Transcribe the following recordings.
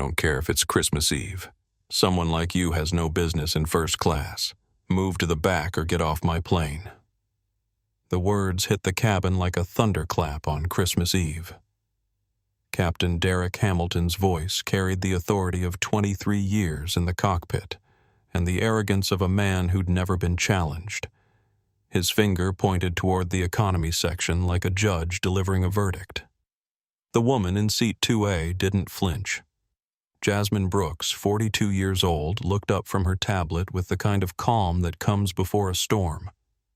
don't care if it's Christmas Eve. Someone like you has no business in first class. Move to the back or get off my plane." The words hit the cabin like a thunderclap on Christmas Eve. Captain Derek Hamilton's voice carried the authority of 23 years in the cockpit and the arrogance of a man who'd never been challenged. His finger pointed toward the economy section like a judge delivering a verdict. The woman in seat 2A didn't flinch. Jasmine Brooks, 42 years old, looked up from her tablet with the kind of calm that comes before a storm.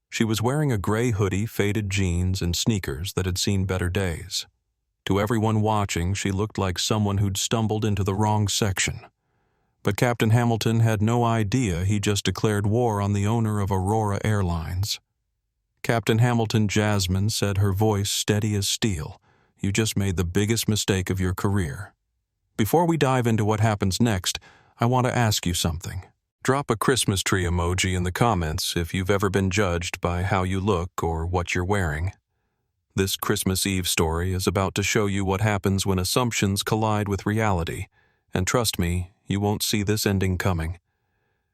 She was wearing a gray hoodie, faded jeans, and sneakers that had seen better days. To everyone watching, she looked like someone who'd stumbled into the wrong section. But Captain Hamilton had no idea he just declared war on the owner of Aurora Airlines. "Captain Hamilton," Jasmine said, her voice steady as steel, "you just made the biggest mistake of your career. Before we dive into what happens next, I want to ask you something. Drop a Christmas tree emoji in the comments if you've ever been judged by how you look or what you're wearing. This Christmas Eve story is about to show you what happens when assumptions collide with reality, and trust me, you won't see this ending coming.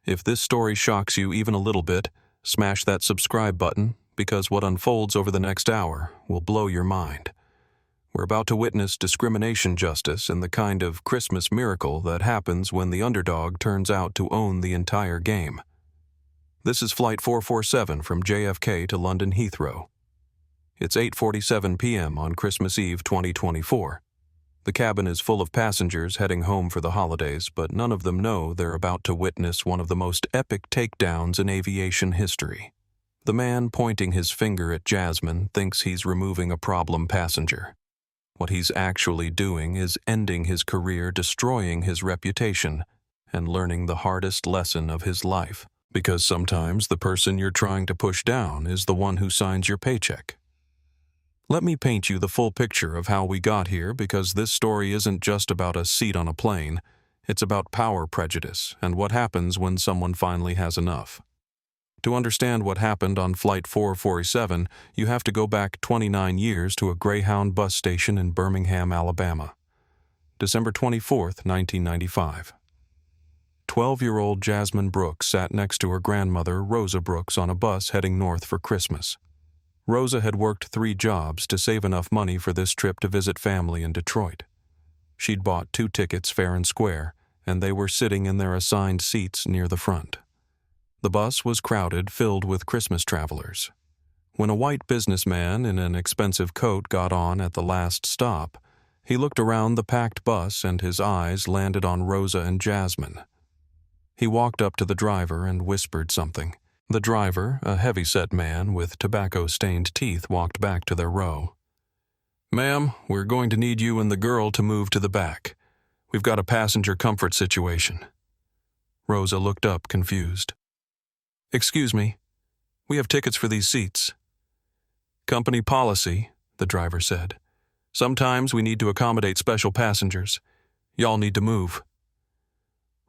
If this story shocks you even a little bit, smash that subscribe button, because what unfolds over the next hour will blow your mind. We're about to witness discrimination justice and the kind of Christmas miracle that happens when the underdog turns out to own the entire game. This is Flight 447 from JFK to London Heathrow. It's 8:47 p.m. on Christmas Eve 2024. The cabin is full of passengers heading home for the holidays, but none of them know they're about to witness one of the most epic takedowns in aviation history. The man pointing his finger at Jasmine thinks he's removing a problem passenger. What he's actually doing is ending his career, destroying his reputation, and learning the hardest lesson of his life. Because sometimes the person you're trying to push down is the one who signs your paycheck. Let me paint you the full picture of how we got here, because this story isn't just about a seat on a plane. It's about power prejudice and what happens when someone finally has enough. To understand what happened on Flight 447, you have to go back 29 years to a Greyhound bus station in Birmingham, Alabama. December 24th, 1995. 12-year-old Jasmine Brooks sat next to her grandmother, Rosa Brooks, on a bus heading north for Christmas. Rosa had worked 3 jobs to save enough money for this trip to visit family in Detroit. She'd bought 2 tickets fair and square, and they were sitting in their assigned seats near the front. The bus was crowded, filled with Christmas travelers. When a white businessman in an expensive coat got on at the last stop, he looked around the packed bus and his eyes landed on Rosa and Jasmine. He walked up to the driver and whispered something. The driver, a heavy-set man with tobacco-stained teeth, walked back to their row. "Ma'am, we're going to need you and the girl to move to the back. We've got a passenger comfort situation." Rosa looked up, confused. "Excuse me, we have tickets for these seats." "Company policy," the driver said. "Sometimes we need to accommodate special passengers. Y'all need to move."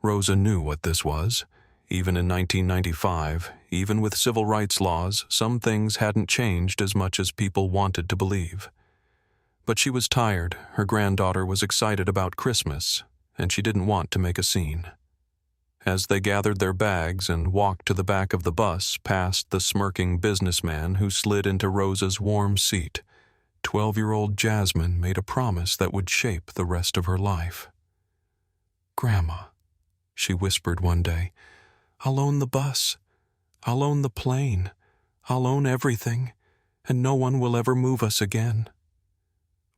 Rosa knew what this was. Even in 1995, even with civil rights laws, some things hadn't changed as much as people wanted to believe. But she was tired, her granddaughter was excited about Christmas, and she didn't want to make a scene. As they gathered their bags and walked to the back of the bus past the smirking businessman who slid into Rosa's warm seat, 12-year-old Jasmine made a promise that would shape the rest of her life. "Grandma," she whispered one day, "I'll own the bus. I'll own the plane. I'll own everything, and no one will ever move us again."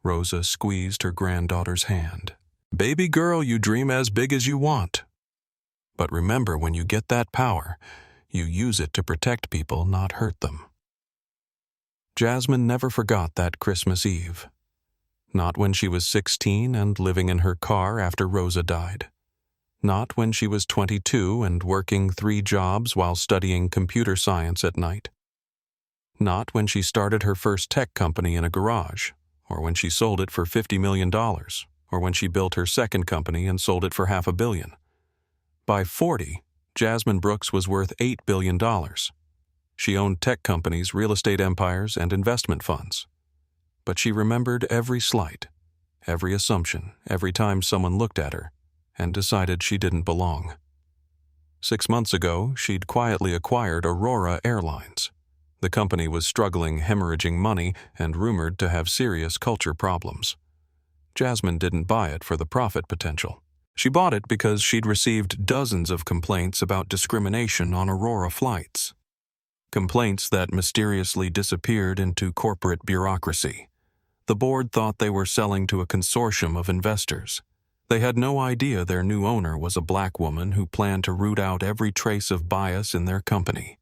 Rosa squeezed her granddaughter's hand. "Baby girl, you dream as big as you want. But remember, when you get that power, you use it to protect people, not hurt them." Jasmine never forgot that Christmas Eve. Not when she was 16 and living in her car after Rosa died. Not when she was 22 and working 3 jobs while studying computer science at night. Not when she started her first tech company in a garage, or when she sold it for $50 million, or when she built her second company and sold it for $500 million. By 40, Jasmine Brooks was worth $8 billion. She owned tech companies, real estate empires, and investment funds. But she remembered every slight, every assumption, every time someone looked at her, and decided she didn't belong. 6 months ago, she'd quietly acquired Aurora Airlines. The company was struggling, hemorrhaging money, and rumored to have serious culture problems. Jasmine didn't buy it for the profit potential. She bought it because she'd received dozens of complaints about discrimination on Aurora flights. Complaints that mysteriously disappeared into corporate bureaucracy. The board thought they were selling to a consortium of investors. They had no idea their new owner was a black woman who planned to root out every trace of bias in their company.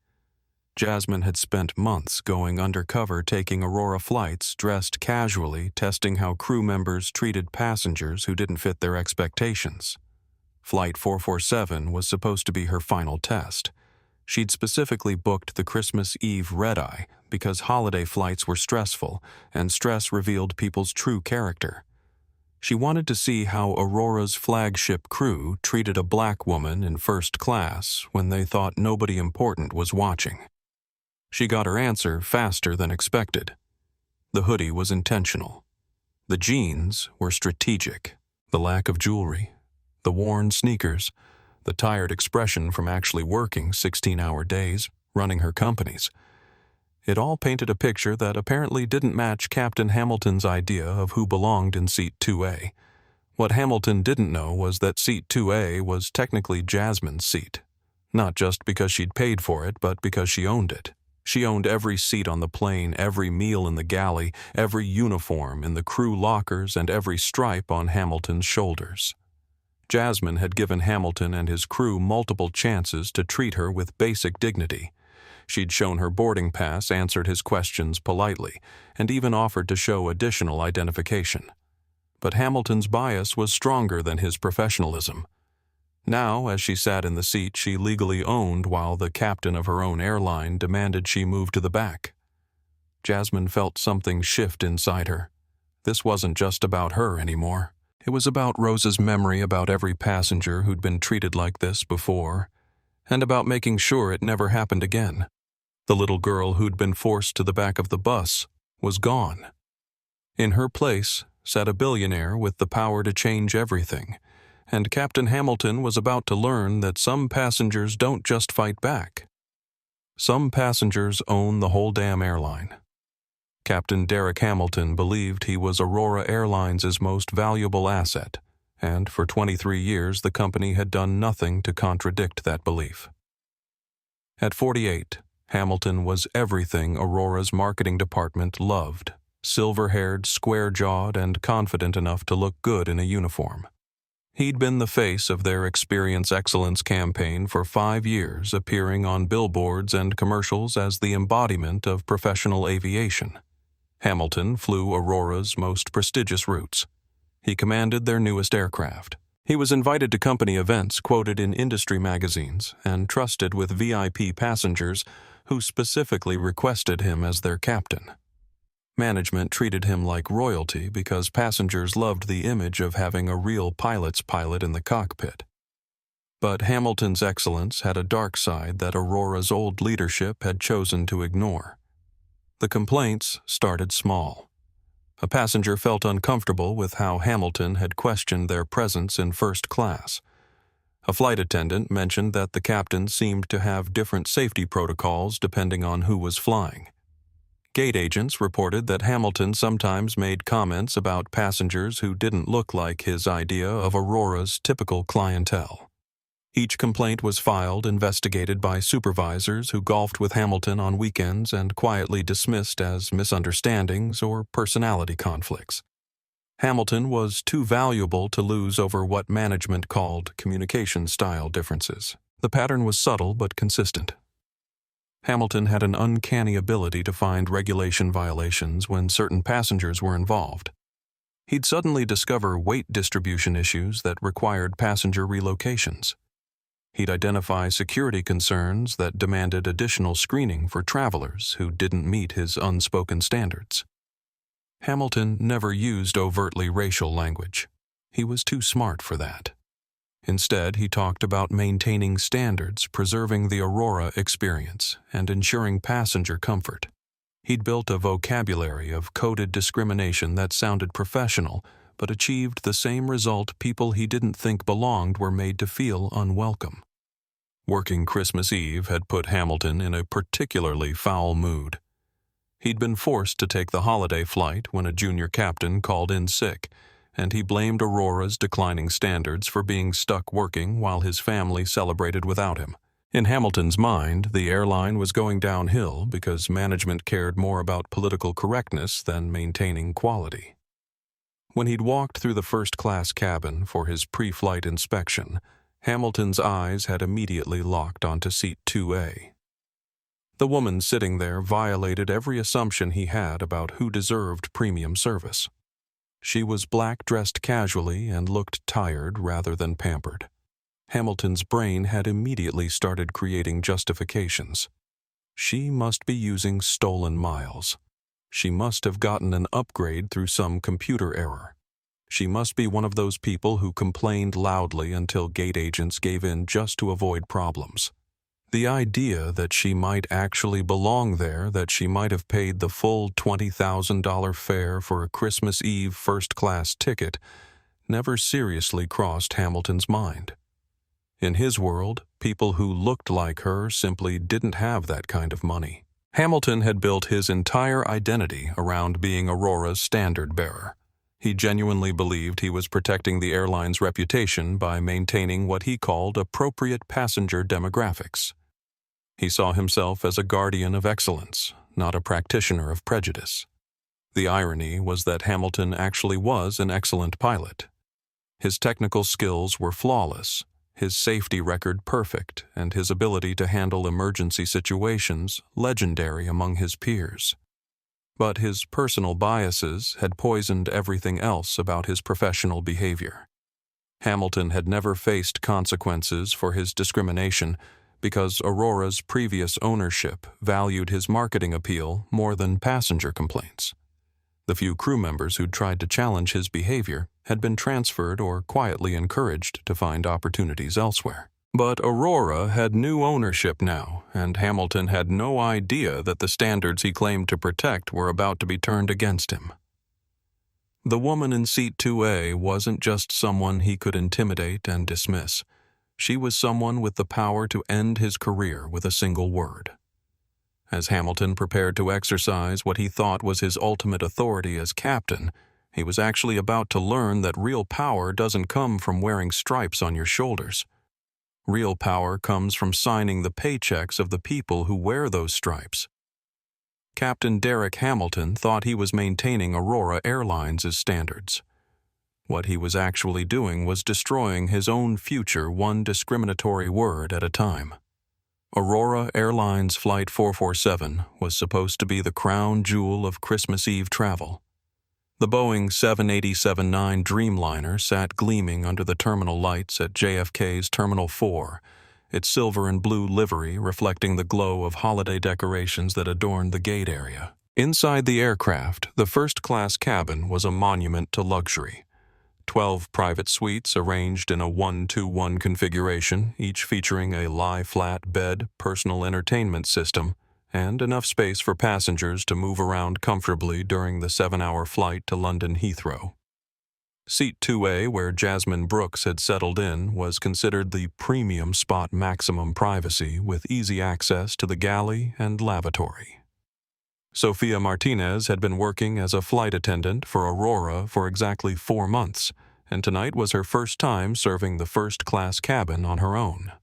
Jasmine had spent months going undercover taking Aurora flights, dressed casually, testing how crew members treated passengers who didn't fit their expectations. Flight 447 was supposed to be her final test. She'd specifically booked the Christmas Eve red-eye because holiday flights were stressful, and stress revealed people's true character. She wanted to see how Aurora's flagship crew treated a black woman in first class when they thought nobody important was watching. She got her answer faster than expected. The hoodie was intentional. The jeans were strategic. The lack of jewelry, the worn sneakers, the tired expression from actually working 16-hour days, running her companies. It all painted a picture that apparently didn't match Captain Hamilton's idea of who belonged in Seat 2A. What Hamilton didn't know was that Seat 2A was technically Jasmine's seat. Not just because she'd paid for it, but because she owned it. She owned every seat on the plane, every meal in the galley, every uniform in the crew lockers, and every stripe on Hamilton's shoulders. Jasmine had given Hamilton and his crew multiple chances to treat her with basic dignity. She'd shown her boarding pass, answered his questions politely, and even offered to show additional identification. But Hamilton's bias was stronger than his professionalism. Now, as she sat in the seat she legally owned while the captain of her own airline demanded she move to the back, Jasmine felt something shift inside her. This wasn't just about her anymore. It was about Rose's memory about every passenger who'd been treated like this before, and about making sure it never happened again. The little girl who'd been forced to the back of the bus was gone. In her place sat a billionaire with the power to change everything, and Captain Hamilton was about to learn that some passengers don't just fight back. Some passengers own the whole damn airline. Captain Derek Hamilton believed he was Aurora Airlines' most valuable asset, and for 23 years the company had done nothing to contradict that belief. At 48, Hamilton was everything Aurora's marketing department loved: silver-haired, square-jawed, and confident enough to look good in a uniform. He'd been the face of their Experience Excellence campaign for 5 years, appearing on billboards and commercials as the embodiment of professional aviation. Hamilton flew Aurora's most prestigious routes. He commanded their newest aircraft. He was invited to company events quoted in industry magazines and trusted with VIP passengers who specifically requested him as their captain. Management treated him like royalty because passengers loved the image of having a real pilot's pilot in the cockpit. But Hamilton's excellence had a dark side that Aurora's old leadership had chosen to ignore. The complaints started small. A passenger felt uncomfortable with how Hamilton had questioned their presence in first class. A flight attendant mentioned that the captain seemed to have different safety protocols depending on who was flying. Gate agents reported that Hamilton sometimes made comments about passengers who didn't look like his idea of Aurora's typical clientele. Each complaint was filed, investigated by supervisors who golfed with Hamilton on weekends and quietly dismissed as misunderstandings or personality conflicts. Hamilton was too valuable to lose over what management called communication style differences. The pattern was subtle but consistent. Hamilton had an uncanny ability to find regulation violations when certain passengers were involved. He'd suddenly discover weight distribution issues that required passenger relocations. He'd identify security concerns that demanded additional screening for travelers who didn't meet his unspoken standards. Hamilton never used overtly racial language. He was too smart for that. Instead, he talked about maintaining standards, preserving the Aurora experience, and ensuring passenger comfort. He'd built a vocabulary of coded discrimination that sounded professional, but achieved the same result people he didn't think belonged were made to feel unwelcome. Working Christmas Eve had put Hamilton in a particularly foul mood. He'd been forced to take the holiday flight when a junior captain called in sick, and he blamed Aurora's declining standards for being stuck working while his family celebrated without him. In Hamilton's mind, the airline was going downhill because management cared more about political correctness than maintaining quality. When he'd walked through the first-class cabin for his pre-flight inspection, Hamilton's eyes had immediately locked onto seat 2A. The woman sitting there violated every assumption he had about who deserved premium service. She was black-dressed casually and looked tired rather than pampered. Hamilton's brain had immediately started creating justifications. She must be using stolen miles. She must have gotten an upgrade through some computer error. She must be one of those people who complained loudly until gate agents gave in just to avoid problems. The idea that she might actually belong there, that she might have paid the full $20,000 fare for a Christmas Eve first-class ticket, never seriously crossed Hamilton's mind. In his world, people who looked like her simply didn't have that kind of money. Hamilton had built his entire identity around being Aurora's standard-bearer. He genuinely believed he was protecting the airline's reputation by maintaining what he called appropriate passenger demographics. He saw himself as a guardian of excellence, not a practitioner of prejudice. The irony was that Hamilton actually was an excellent pilot. His technical skills were flawless, his safety record perfect, and his ability to handle emergency situations legendary among his peers. But his personal biases had poisoned everything else about his professional behavior. Hamilton had never faced consequences for his discrimination because Aurora's previous ownership valued his marketing appeal more than passenger complaints. The few crew members who'd tried to challenge his behavior had been transferred or quietly encouraged to find opportunities elsewhere. But Aurora had new ownership now, and Hamilton had no idea that the standards he claimed to protect were about to be turned against him. The woman in seat 2A wasn't just someone he could intimidate and dismiss. She was someone with the power to end his career with a single word. As Hamilton prepared to exercise what he thought was his ultimate authority as captain, he was actually about to learn that real power doesn't come from wearing stripes on your shoulders. Real power comes from signing the paychecks of the people who wear those stripes. Captain Derek Hamilton thought he was maintaining Aurora Airlines' standards. What he was actually doing was destroying his own future one discriminatory word at a time. Aurora Airlines Flight 447 was supposed to be the crown jewel of Christmas Eve travel. The Boeing 787-9 Dreamliner sat gleaming under the terminal lights at JFK's Terminal 4, its silver and blue livery reflecting the glow of holiday decorations that adorned the gate area. Inside the aircraft, the first-class cabin was a monument to luxury. 12 private suites arranged in a 1-2-1 configuration, each featuring a lie-flat bed, personal entertainment system, and enough space for passengers to move around comfortably during the 7-hour flight to London Heathrow. Seat 2A, where Jasmine Brooks had settled in, was considered the premium spot, maximum privacy with easy access to the galley and lavatory. Sophia Martinez had been working as a flight attendant for Aurora for exactly 4 months, and tonight was her first time serving the first-class cabin on her own.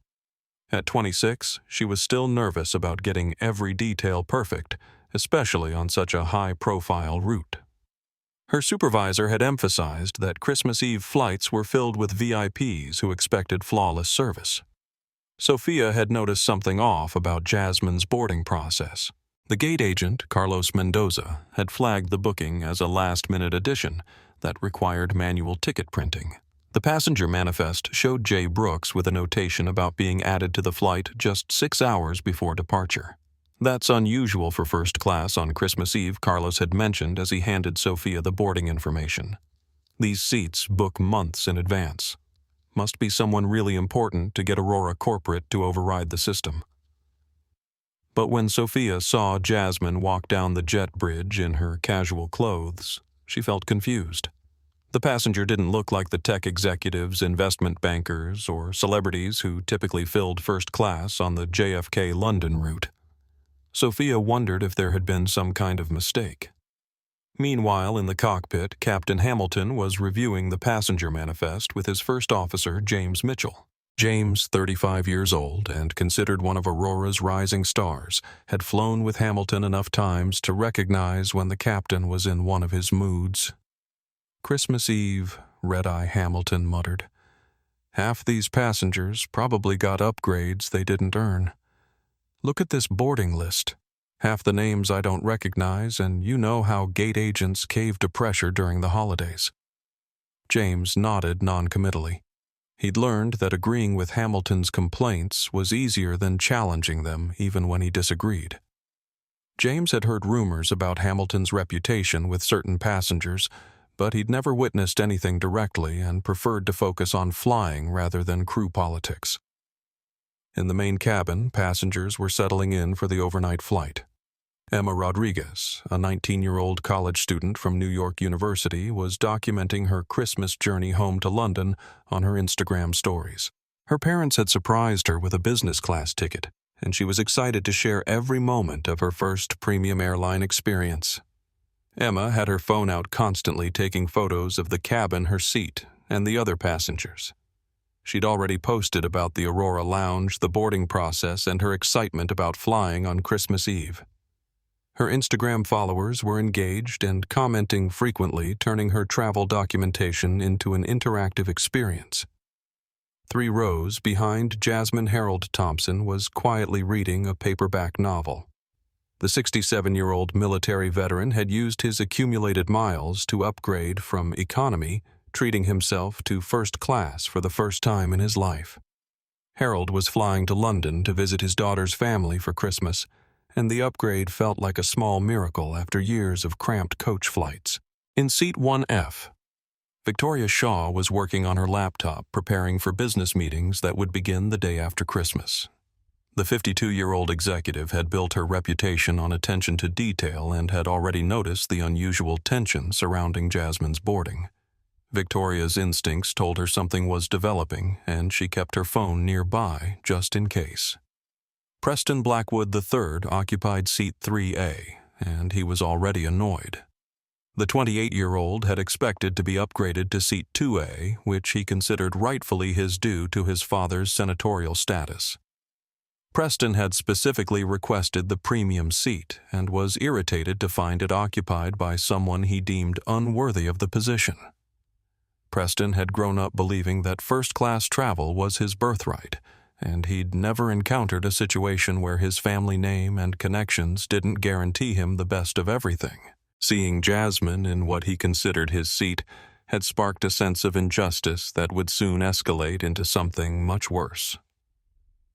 At 26, she was still nervous about getting every detail perfect, especially on such a high-profile route. Her supervisor had emphasized that Christmas Eve flights were filled with VIPs who expected flawless service. Sophia had noticed something off about Jasmine's boarding process. The gate agent, Carlos Mendoza, had flagged the booking as a last-minute addition that required manual ticket printing. The passenger manifest showed Jay Brooks with a notation about being added to the flight just 6 hours before departure. That's unusual for first class on Christmas Eve, Carlos had mentioned as he handed Sophia the boarding information. These seats book months in advance. Must be someone really important to get Aurora Corporate to override the system. But when Sophia saw Jasmine walk down the jet bridge in her casual clothes, she felt confused. The passenger didn't look like the tech executives, investment bankers, or celebrities who typically filled first class on the JFK London route. Sophia wondered if there had been some kind of mistake. Meanwhile, in the cockpit, Captain Hamilton was reviewing the passenger manifest with his first officer, James Mitchell. James, 35 years old and considered one of Aurora's rising stars, had flown with Hamilton enough times to recognize when the captain was in one of his moods. "Christmas Eve," Red-Eye Hamilton muttered. "Half these passengers probably got upgrades they didn't earn. Look at this boarding list. Half the names I don't recognize, and you know how gate agents cave to pressure during the holidays." James nodded noncommittally. He'd learned that agreeing with Hamilton's complaints was easier than challenging them even when he disagreed. James had heard rumors about Hamilton's reputation with certain passengers, but he'd never witnessed anything directly and preferred to focus on flying rather than crew politics. In the main cabin, passengers were settling in for the overnight flight. Emma Rodriguez, a 19-year-old college student from New York University, was documenting her Christmas journey home to London on her Instagram stories. Her parents had surprised her with a business class ticket, and she was excited to share every moment of her first premium airline experience. Emma had her phone out constantly taking photos of the cabin, her seat, and the other passengers. She'd already posted about the Aurora Lounge, the boarding process, and her excitement about flying on Christmas Eve. Her Instagram followers were engaged and commenting frequently, turning her travel documentation into an interactive experience. 3 rows behind Jasmine Harold Thompson was quietly reading a paperback novel. The 67-year-old military veteran had used his accumulated miles to upgrade from economy, treating himself to first class for the first time in his life. Harold was flying to London to visit his daughter's family for Christmas, and the upgrade felt like a small miracle after years of cramped coach flights. In seat 1F, Victoria Shaw was working on her laptop preparing for business meetings that would begin the day after Christmas. The 52-year-old executive had built her reputation on attention to detail and had already noticed the unusual tension surrounding Jasmine's boarding. Victoria's instincts told her something was developing, and she kept her phone nearby just in case. Preston Blackwood III occupied seat 3A, and he was already annoyed. The 28-year-old had expected to be upgraded to seat 2A, which he considered rightfully his due to his father's senatorial status. Preston had specifically requested the premium seat and was irritated to find it occupied by someone he deemed unworthy of the position. Preston had grown up believing that first-class travel was his birthright, and he'd never encountered a situation where his family name and connections didn't guarantee him the best of everything. Seeing Jasmine in what he considered his seat had sparked a sense of injustice that would soon escalate into something much worse.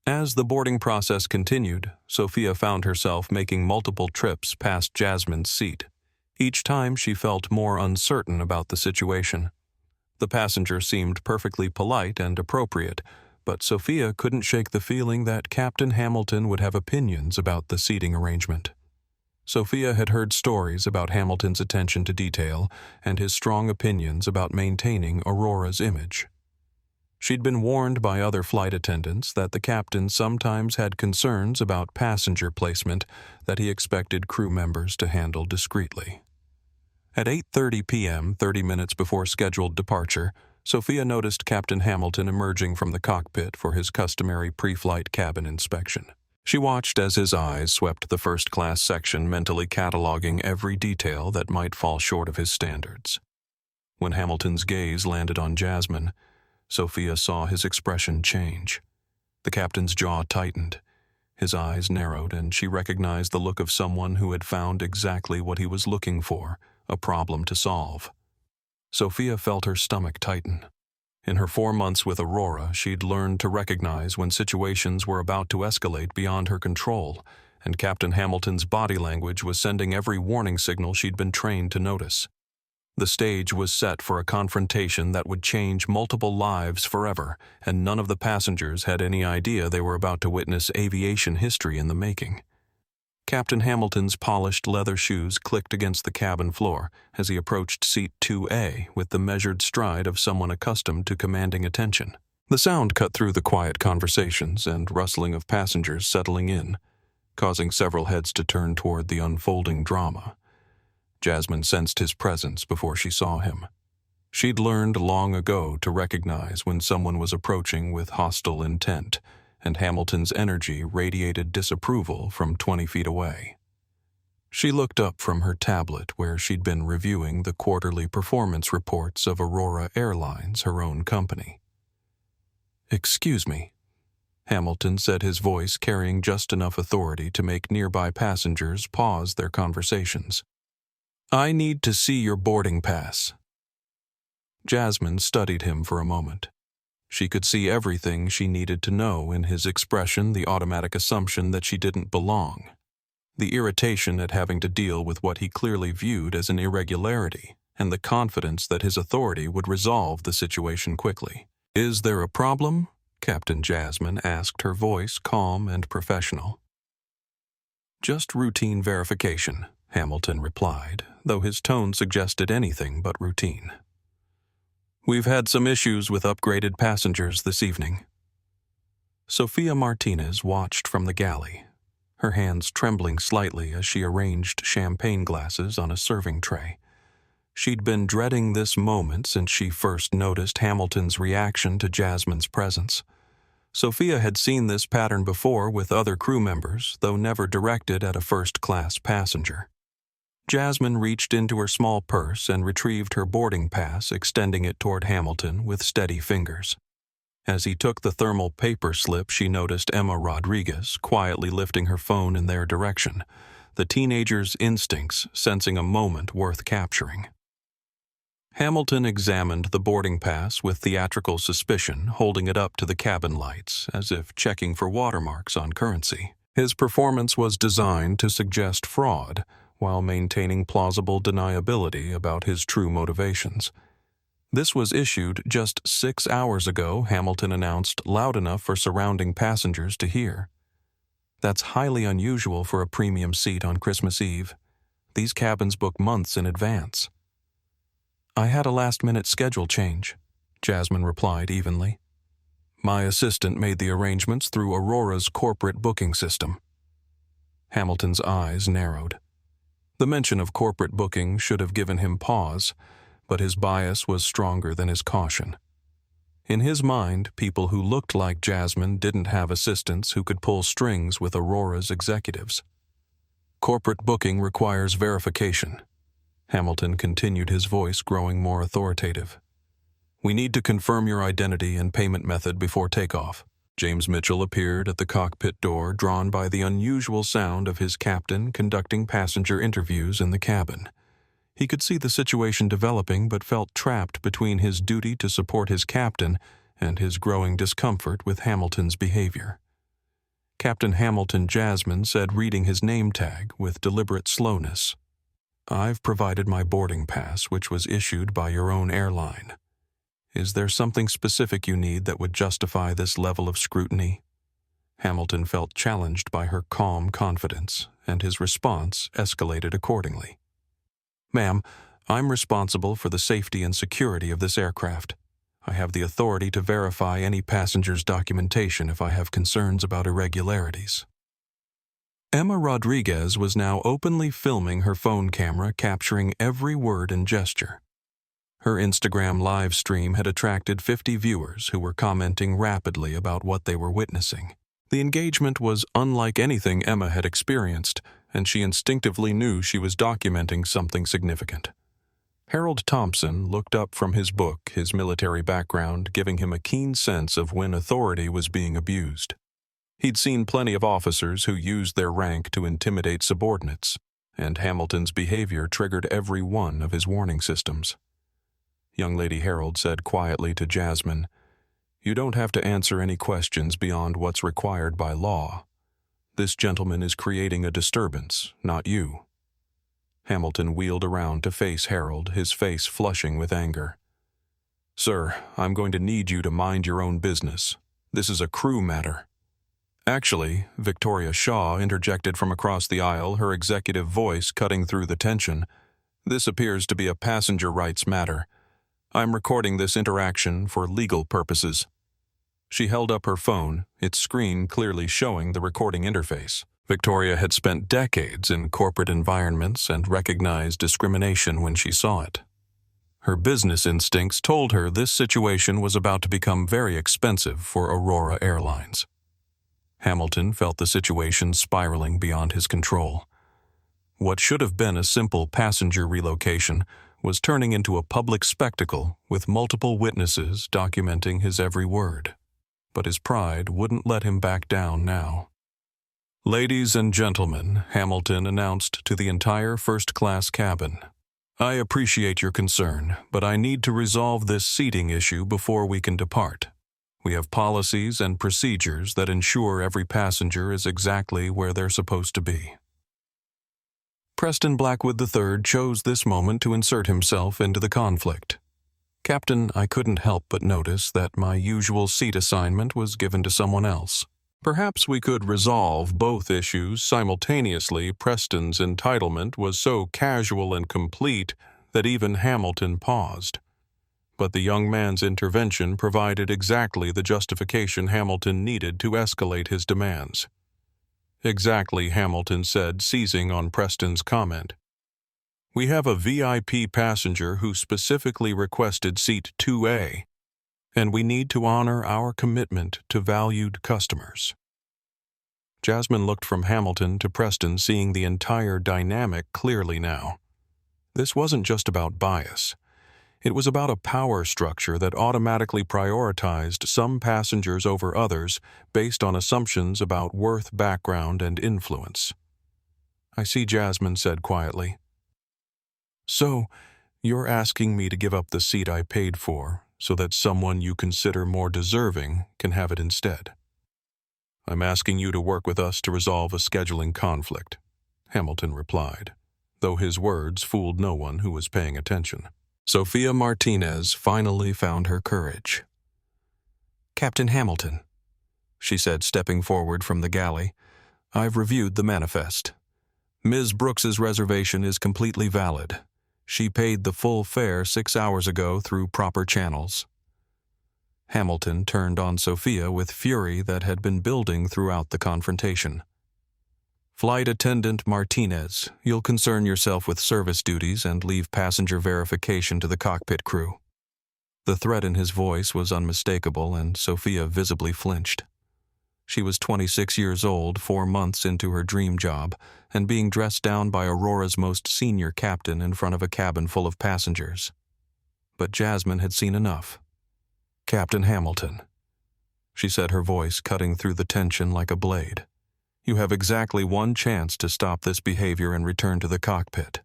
As the boarding process continued, Sophia found herself making multiple trips past Jasmine's seat. Each time she felt more uncertain about the situation. The passenger seemed perfectly polite and appropriate, but Sophia couldn't shake the feeling that Captain Hamilton would have opinions about the seating arrangement. Sophia had heard stories about Hamilton's attention to detail and his strong opinions about maintaining Aurora's image. She'd been warned by other flight attendants that the captain sometimes had concerns about passenger placement that he expected crew members to handle discreetly. At 8:30 p.m., 30 minutes before scheduled departure, Sophia noticed Captain Hamilton emerging from the cockpit for his customary pre-flight cabin inspection. She watched as his eyes swept the first-class section, mentally cataloging every detail that might fall short of his standards. When Hamilton's gaze landed on Jasmine, Sophia saw his expression change. The captain's jaw tightened, his eyes narrowed, and she recognized the look of someone who had found exactly what he was looking for, a problem to solve. Sophia felt her stomach tighten. In her 4 months with Aurora, she'd learned to recognize when situations were about to escalate beyond her control, and Captain Hamilton's body language was sending every warning signal she'd been trained to notice. The stage was set for a confrontation that would change multiple lives forever, and none of the passengers had any idea they were about to witness aviation history in the making. Captain Hamilton's polished leather shoes clicked against the cabin floor as he approached seat 2A with the measured stride of someone accustomed to commanding attention. The sound cut through the quiet conversations and rustling of passengers settling in, causing several heads to turn toward the unfolding drama. Jasmine sensed his presence before she saw him. She'd learned long ago to recognize when someone was approaching with hostile intent, and Hamilton's energy radiated disapproval from 20 feet away. She looked up from her tablet where she'd been reviewing the quarterly performance reports of Aurora Airlines, her own company. "Excuse me," Hamilton said, his voice carrying just enough authority to make nearby passengers pause their conversations. "I need to see your boarding pass." Jasmine studied him for a moment. She could see everything she needed to know in his expression, the automatic assumption that she didn't belong, the irritation at having to deal with what he clearly viewed as an irregularity, and the confidence that his authority would resolve the situation quickly. "Is there a problem?" Captain Jasmine asked, her voice calm and professional. "Just routine verification," Hamilton replied, though his tone suggested anything but routine. "We've had some issues with upgraded passengers this evening." Sophia Martinez watched from the galley, her hands trembling slightly as she arranged champagne glasses on a serving tray. She'd been dreading this moment since she first noticed Hamilton's reaction to Jasmine's presence. Sophia had seen this pattern before with other crew members, though never directed at a first-class passenger. Jasmine reached into her small purse and retrieved her boarding pass, extending it toward Hamilton with steady fingers. As he took the thermal paper slip, she noticed Emma Rodriguez quietly lifting her phone in their direction, the teenager's instincts sensing a moment worth capturing. Hamilton examined the boarding pass with theatrical suspicion, holding it up to the cabin lights, as if checking for watermarks on currency. His performance was designed to suggest fraud, while maintaining plausible deniability about his true motivations. This was issued just 6 hours ago, Hamilton announced loud enough for surrounding passengers to hear. That's highly unusual for a premium seat on Christmas Eve. These cabins book months in advance. "I had a last-minute schedule change," Jasmine replied evenly. "My assistant made the arrangements through Aurora's corporate booking system." Hamilton's eyes narrowed. The mention of corporate booking should have given him pause, but his bias was stronger than his caution. In his mind, people who looked like Jasmine didn't have assistants who could pull strings with Aurora's executives. "Corporate booking requires verification." Hamilton continued, his voice growing more authoritative. "We need to confirm your identity and payment method before takeoff." James Mitchell appeared at the cockpit door, drawn by the unusual sound of his captain conducting passenger interviews in the cabin. He could see the situation developing, but felt trapped between his duty to support his captain and his growing discomfort with Hamilton's behavior. Captain Hamilton Jasmine said, reading his name tag with deliberate slowness, "I've provided my boarding pass, which was issued by your own airline. Is there something specific you need that would justify this level of scrutiny?" Hamilton felt challenged by her calm confidence, and his response escalated accordingly. "Ma'am, I'm responsible for the safety and security of this aircraft. I have the authority to verify any passenger's documentation if I have concerns about irregularities." Emma Rodriguez was now openly filming her phone camera, capturing every word and gesture. Her Instagram live stream had attracted 50 viewers who were commenting rapidly about what they were witnessing. The engagement was unlike anything Emma had experienced, and she instinctively knew she was documenting something significant. Harold Thompson looked up from his book, his military background giving him a keen sense of when authority was being abused. He'd seen plenty of officers who used their rank to intimidate subordinates, and Hamilton's behavior triggered every one of his warning systems. Young Lady Harold said quietly to Jasmine, "You don't have to answer any questions beyond what's required by law. This gentleman is creating a disturbance, not you." Hamilton wheeled around to face Harold, his face flushing with anger. "Sir, I'm going to need you to mind your own business. This is a crew matter." Actually, Victoria Shaw interjected from across the aisle, her executive voice cutting through the tension. This appears to be a passenger rights matter. I'm recording this interaction for legal purposes. She held up her phone, its screen clearly showing the recording interface. Victoria had spent decades in corporate environments and recognized discrimination when she saw it. Her business instincts told her this situation was about to become very expensive for Aurora Airlines. Hamilton felt the situation spiraling beyond his control. What should have been a simple passenger relocation was turning into a public spectacle with multiple witnesses documenting his every word. But his pride wouldn't let him back down now. "Ladies and gentlemen," Hamilton announced to the entire first-class cabin, "I appreciate your concern, but I need to resolve this seating issue before we can depart. We have policies and procedures that ensure every passenger is exactly where they're supposed to be." Preston Blackwood III chose this moment to insert himself into the conflict. "Captain, I couldn't help but notice that my usual seat assignment was given to someone else. Perhaps we could resolve both issues simultaneously." Preston's entitlement was so casual and complete that even Hamilton paused. But the young man's intervention provided exactly the justification Hamilton needed to escalate his demands. "Exactly," Hamilton said, seizing on Preston's comment. "We have a VIP passenger who specifically requested seat 2A, and we need to honor our commitment to valued customers." Jasmine looked from Hamilton to Preston, seeing the entire dynamic clearly now. This wasn't just about bias. It was about a power structure that automatically prioritized some passengers over others based on assumptions about worth, background, and influence. "I see," Jasmine said quietly. "So, you're asking me to give up the seat I paid for so that someone you consider more deserving can have it instead?" "I'm asking you to work with us to resolve a scheduling conflict," Hamilton replied, though his words fooled no one who was paying attention. Sophia Martinez finally found her courage. "Captain Hamilton," she said, stepping forward from the galley, "I've reviewed the manifest. Ms. Brooks's reservation is completely valid. She paid the full fare 6 hours ago through proper channels." Hamilton turned on Sophia with fury that had been building throughout the confrontation. "Flight Attendant Martinez, you'll concern yourself with service duties and leave passenger verification to the cockpit crew." The threat in his voice was unmistakable, and Sophia visibly flinched. She was 26 years old, 4 months into her dream job, and being dressed down by Aurora's most senior captain in front of a cabin full of passengers. But Jasmine had seen enough. "Captain Hamilton," she said, her voice cutting through the tension like a blade, "you have exactly one chance to stop this behavior and return to the cockpit.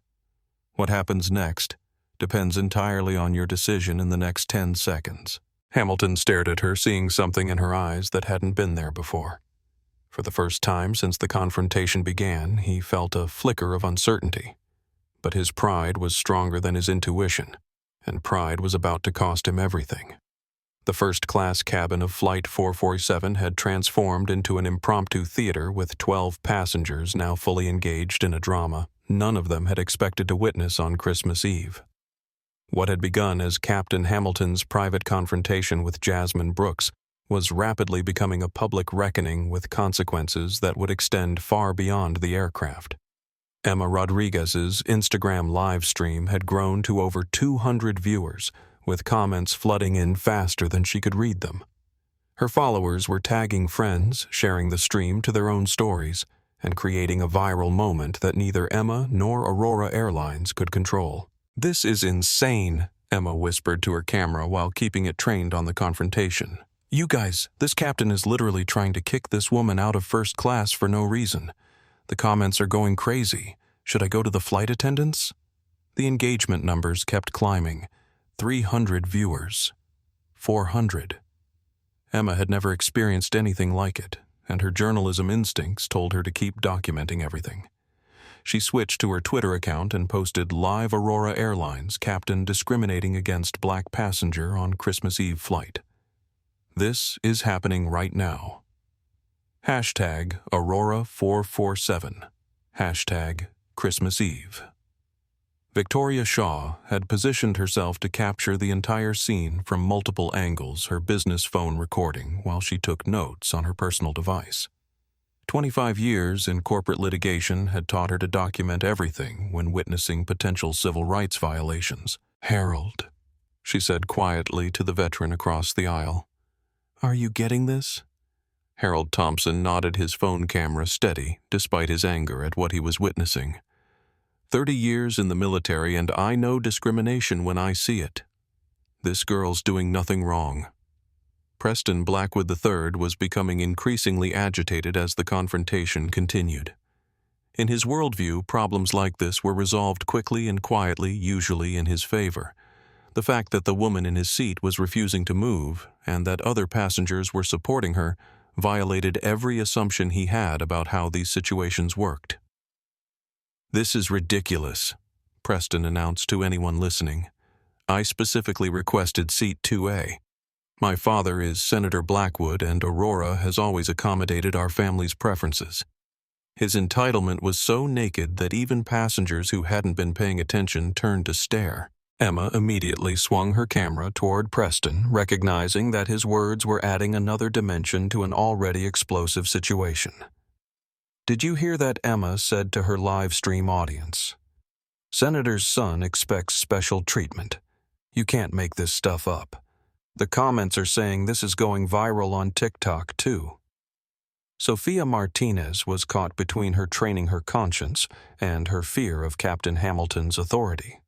What happens next depends entirely on your decision in the next 10 seconds. Hamilton stared at her, seeing something in her eyes that hadn't been there before. For the first time since the confrontation began, he felt a flicker of uncertainty. But his pride was stronger than his intuition, and pride was about to cost him everything. The first-class cabin of Flight 447 had transformed into an impromptu theater with 12 passengers now fully engaged in a drama none of them had expected to witness on Christmas Eve. What had begun as Captain Hamilton's private confrontation with Jasmine Brooks was rapidly becoming a public reckoning with consequences that would extend far beyond the aircraft. Emma Rodriguez's Instagram live stream had grown to over 200 viewers, with comments flooding in faster than she could read them. Her followers were tagging friends, sharing the stream to their own stories, and creating a viral moment that neither Emma nor Aurora Airlines could control. "This is insane," Emma whispered to her camera while keeping it trained on the confrontation. "You guys, this captain is literally trying to kick this woman out of first class for no reason. The comments are going crazy. Should I go to the flight attendants?" The engagement numbers kept climbing. 300 viewers. 400. Emma had never experienced anything like it, and her journalism instincts told her to keep documenting everything. She switched to her Twitter account and posted live Aurora Airlines captain discriminating against black passenger on Christmas Eve flight. "This is happening right now." Hashtag Aurora447. Hashtag Christmas Eve. Victoria Shaw had positioned herself to capture the entire scene from multiple angles, her business phone recording while she took notes on her personal device. 25 years in corporate litigation had taught her to document everything when witnessing potential civil rights violations. "Harold," she said quietly to the veteran across the aisle. "Are you getting this?" Harold Thompson nodded, his phone camera steady despite his anger at what he was witnessing. 30 years in the military, and I know discrimination when I see it. This girl's doing nothing wrong. Preston Blackwood III was becoming increasingly agitated as the confrontation continued. In his worldview, problems like this were resolved quickly and quietly, usually in his favor. The fact that the woman in his seat was refusing to move, and that other passengers were supporting her, violated every assumption he had about how these situations worked. "This is ridiculous," Preston announced to anyone listening. "I specifically requested seat 2A. My father is Senator Blackwood, and Aurora has always accommodated our family's preferences." His entitlement was so naked that even passengers who hadn't been paying attention turned to stare. Emma immediately swung her camera toward Preston, recognizing that his words were adding another dimension to an already explosive situation. "Did you hear that?" Emma said to her live stream audience. "Senator's son expects special treatment. You can't make this stuff up. The comments are saying this is going viral on TikTok, too." Sophia Martinez was caught between her training her conscience and her fear of Captain Hamilton's authority.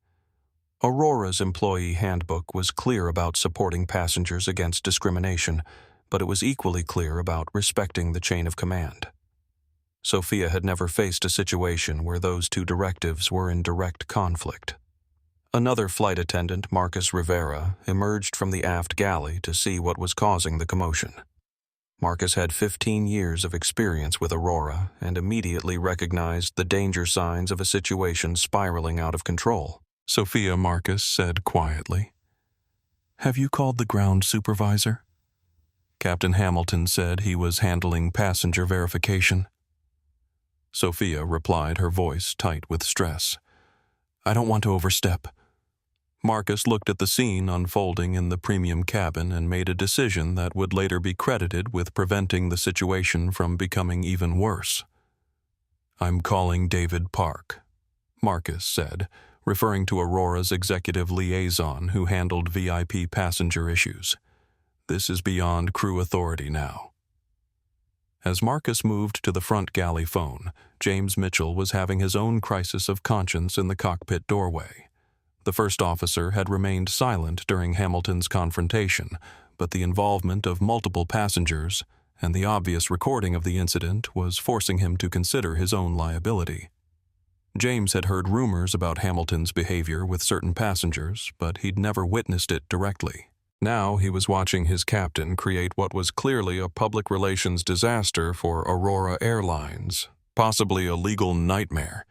Aurora's employee handbook was clear about supporting passengers against discrimination, but it was equally clear about respecting the chain of command. Sophia had never faced a situation where those two directives were in direct conflict. Another flight attendant, Marcus Rivera, emerged from the aft galley to see what was causing the commotion. Marcus had 15 years of experience with Aurora and immediately recognized the danger signs of a situation spiraling out of control. "Sophia," Marcus said quietly, "have you called the ground supervisor?" Captain Hamilton said he was handling passenger verification. Sophia replied, her voice tight with stress. "I don't want to overstep." Marcus looked at the scene unfolding in the premium cabin and made a decision that would later be credited with preventing the situation from becoming even worse. "I'm calling David Park," Marcus said, referring to Aurora's executive liaison who handled VIP passenger issues. "This is beyond crew authority now." As Marcus moved to the front galley phone, James Mitchell was having his own crisis of conscience in the cockpit doorway. The first officer had remained silent during Hamilton's confrontation, but the involvement of multiple passengers and the obvious recording of the incident was forcing him to consider his own liability. James had heard rumors about Hamilton's behavior with certain passengers, but he'd never witnessed it directly. Now he was watching his captain create what was clearly a public relations disaster for Aurora Airlines, possibly a legal nightmare,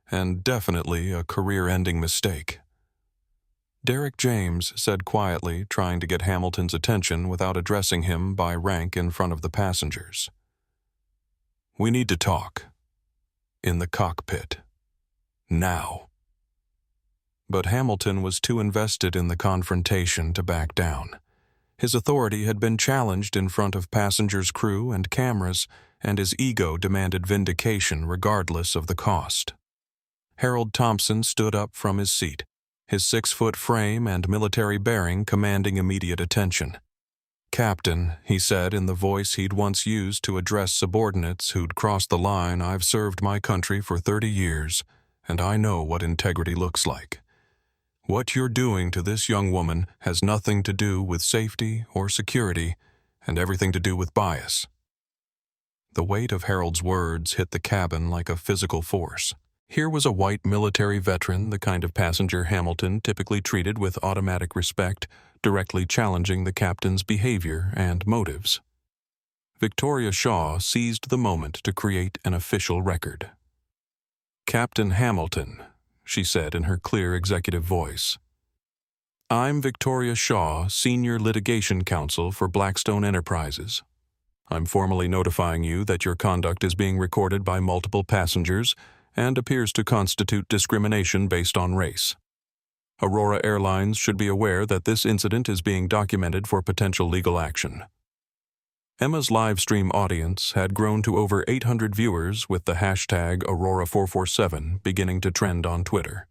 and definitely a career-ending mistake. Derek James said quietly, trying to get Hamilton's attention without addressing him by rank in front of the passengers. "We need to talk. In the cockpit. Now." But Hamilton was too invested in the confrontation to back down. His authority had been challenged in front of passengers, crew, and cameras, and his ego demanded vindication regardless of the cost. Harold Thompson stood up from his seat, his 6-foot frame and military bearing commanding immediate attention. "Captain," he said in the voice he'd once used to address subordinates who'd crossed the line, "I've served my country for 30 years, and I know what integrity looks like. What you're doing to this young woman has nothing to do with safety or security, and everything to do with bias." The weight of Harold's words hit the cabin like a physical force. Here was a white military veteran, the kind of passenger Hamilton typically treated with automatic respect, directly challenging the captain's behavior and motives. Victoria Shaw seized the moment to create an official record. "Captain Hamilton," she said in her clear executive voice. "I'm Victoria Shaw, Senior Litigation Counsel for Blackstone Enterprises. I'm formally notifying you that your conduct is being recorded by multiple passengers and appears to constitute discrimination based on race. Aurora Airlines should be aware that this incident is being documented for potential legal action. Emma's live stream audience had grown to over 800 viewers, with the hashtag Aurora447 beginning to trend on Twitter.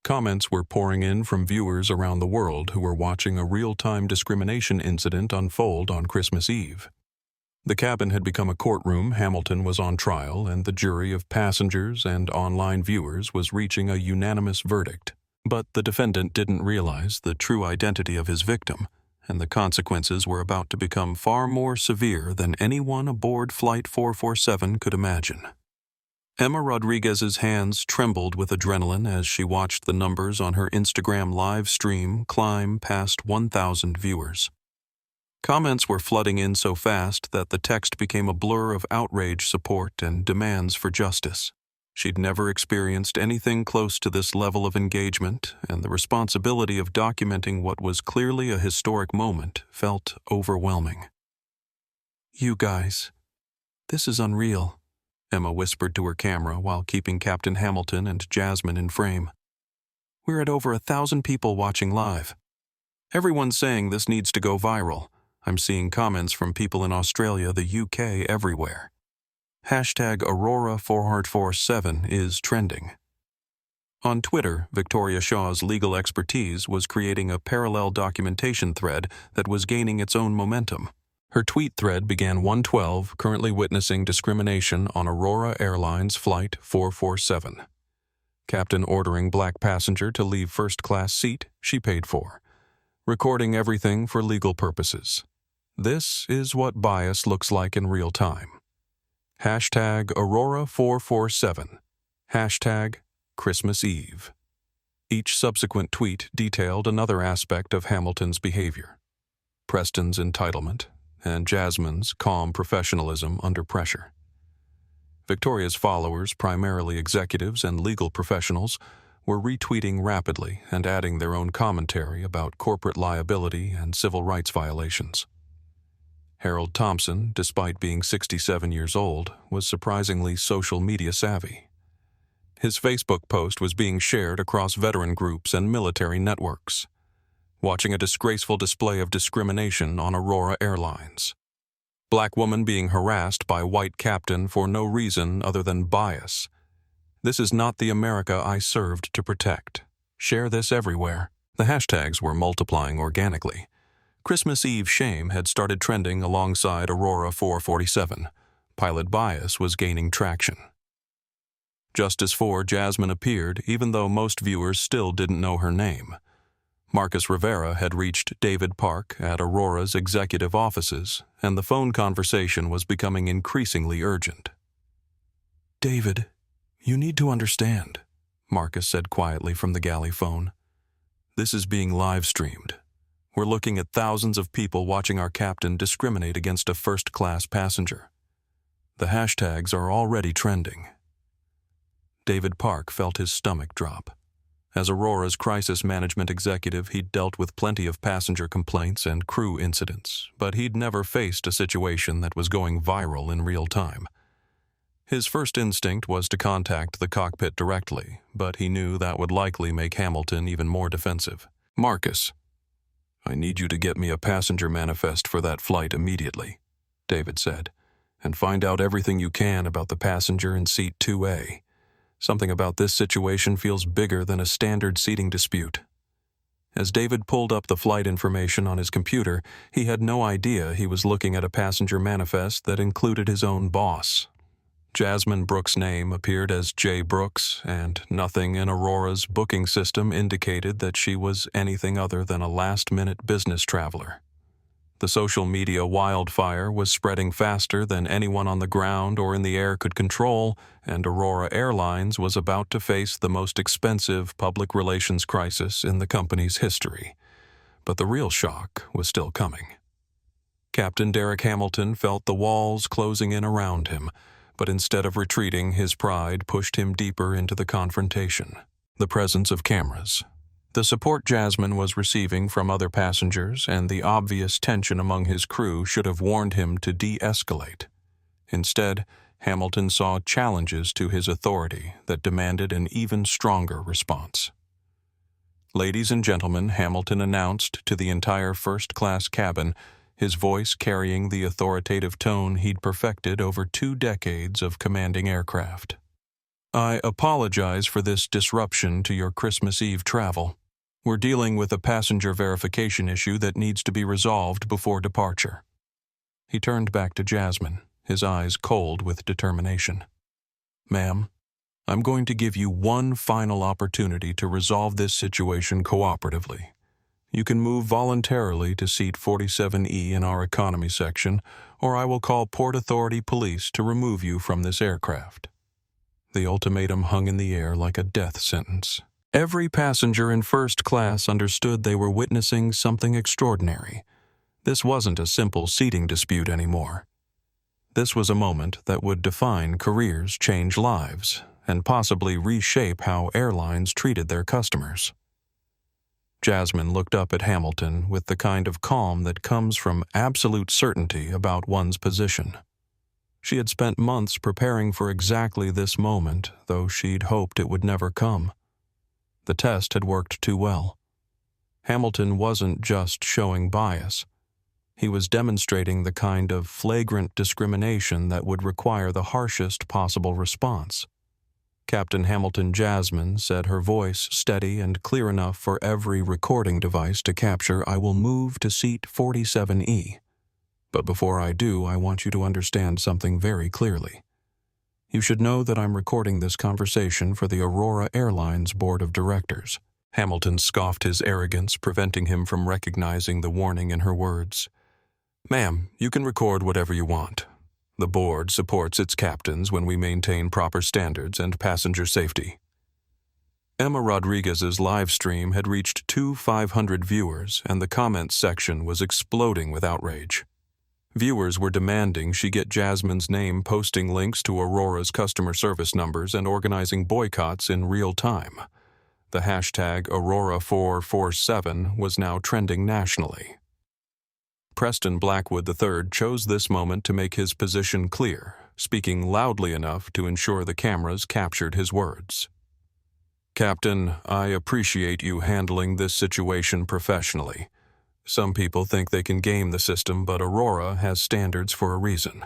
Comments were pouring in from viewers around the world who were watching a real-time discrimination incident unfold on Christmas Eve. The cabin had become a courtroom. Hamilton was on trial, and the jury of passengers and online viewers was reaching a unanimous verdict. But the defendant didn't realize the true identity of his victim, and the consequences were about to become far more severe than anyone aboard Flight 447 could imagine. Emma Rodriguez's hands trembled with adrenaline as she watched the numbers on her Instagram live stream climb past 1,000 viewers. Comments were flooding in so fast that the text became a blur of outrage, support, and demands for justice. She'd never experienced anything close to this level of engagement, and the responsibility of documenting what was clearly a historic moment felt overwhelming. "You guys, this is unreal," Emma whispered to her camera while keeping Captain Hamilton and Jasmine in frame. "We're at over 1,000 people watching live. Everyone's saying this needs to go viral. I'm seeing comments from people in Australia, the UK, everywhere. Hashtag Aurora447 is trending." On Twitter, Victoria Shaw's legal expertise was creating a parallel documentation thread that was gaining its own momentum. Her tweet thread began 112, currently witnessing discrimination on Aurora Airlines Flight 447. Captain ordering black passenger to leave first-class seat she paid for. Recording everything for legal purposes. This is what bias looks like in real time. Hashtag Aurora447. Hashtag Christmas Eve. Each subsequent tweet detailed another aspect of Hamilton's behavior. Preston's entitlement, and Jasmine's calm professionalism under pressure. Victoria's followers, primarily executives and legal professionals, were retweeting rapidly and adding their own commentary about corporate liability and civil rights violations. Harold Thompson, despite being 67 years old, was surprisingly social media savvy. His Facebook post was being shared across veteran groups and military networks. Watching a disgraceful display of discrimination on Aurora Airlines. Black woman being harassed by white captain for no reason other than bias. This is not the America I served to protect. Share this everywhere. The hashtags were multiplying organically. Christmas Eve shame had started trending alongside Aurora 447. Pilot bias was gaining traction. Justice for Jasmine appeared, even though most viewers still didn't know her name. Marcus Rivera had reached David Park at Aurora's executive offices, and the phone conversation was becoming increasingly urgent. "David, you need to understand," Marcus said quietly from the galley phone. "This is being live-streamed. We're looking at thousands of people watching our captain discriminate against a first-class passenger. The hashtags are already trending." David Park felt his stomach drop. As Aurora's crisis management executive, he'd dealt with plenty of passenger complaints and crew incidents, but he'd never faced a situation that was going viral in real time. His first instinct was to contact the cockpit directly, but he knew that would likely make Hamilton even more defensive. "Marcus, I need you to get me a passenger manifest for that flight immediately," David said, "and find out everything you can about the passenger in seat 2A. Something about this situation feels bigger than a standard seating dispute." As David pulled up the flight information on his computer, he had no idea he was looking at a passenger manifest that included his own boss. Jasmine Brooks' name appeared as J. Brooks, and nothing in Aurora's booking system indicated that she was anything other than a last-minute business traveler. The social media wildfire was spreading faster than anyone on the ground or in the air could control, and Aurora Airlines was about to face the most expensive public relations crisis in the company's history. But the real shock was still coming. Captain Derek Hamilton felt the walls closing in around him, but instead of retreating, his pride pushed him deeper into the confrontation. The presence of cameras, The support Jasmine was receiving from other passengers and the obvious tension among his crew should have warned him to de-escalate. Instead, Hamilton saw challenges to his authority that demanded an even stronger response. "Ladies and gentlemen," Hamilton announced to the entire first-class cabin, his voice carrying the authoritative tone he'd perfected over 2 decades of commanding aircraft. "I apologize for this disruption to your Christmas Eve travel. We're dealing with a passenger verification issue that needs to be resolved before departure." He turned back to Jasmine, his eyes cold with determination. "Ma'am, I'm going to give you one final opportunity to resolve this situation cooperatively. You can move voluntarily to seat 47E in our economy section, or I will call Port Authority Police to remove you from this aircraft." The ultimatum hung in the air like a death sentence. Every passenger in first class understood they were witnessing something extraordinary. This wasn't a simple seating dispute anymore. This was a moment that would define careers, change lives, and possibly reshape how airlines treated their customers. Jasmine looked up at Hamilton with the kind of calm that comes from absolute certainty about one's position. She had spent months preparing for exactly this moment, though she'd hoped it would never come. The test had worked too well. Hamilton wasn't just showing bias. He was demonstrating the kind of flagrant discrimination that would require the harshest possible response. Captain Hamilton Jasmine said, her voice steady and clear enough for every recording device to capture, "I will move to seat 47E. But before I do, I want you to understand something very clearly. You should know that I'm recording this conversation for the Aurora Airlines Board of Directors." Hamilton scoffed his arrogance, preventing him from recognizing the warning in her words. "Ma'am, you can record whatever you want. The board supports its captains when we maintain proper standards and passenger safety." Emma Rodriguez's live stream had reached 500 viewers, and the comments section was exploding with outrage. Viewers were demanding she get Jasmine's name, posting links to Aurora's customer service numbers, and organizing boycotts in real time. The hashtag Aurora447 was now trending nationally. Preston Blackwood III chose this moment to make his position clear, speaking loudly enough to ensure the cameras captured his words. "Captain, I appreciate you handling this situation professionally. Some people think they can game the system, but Aurora has standards for a reason."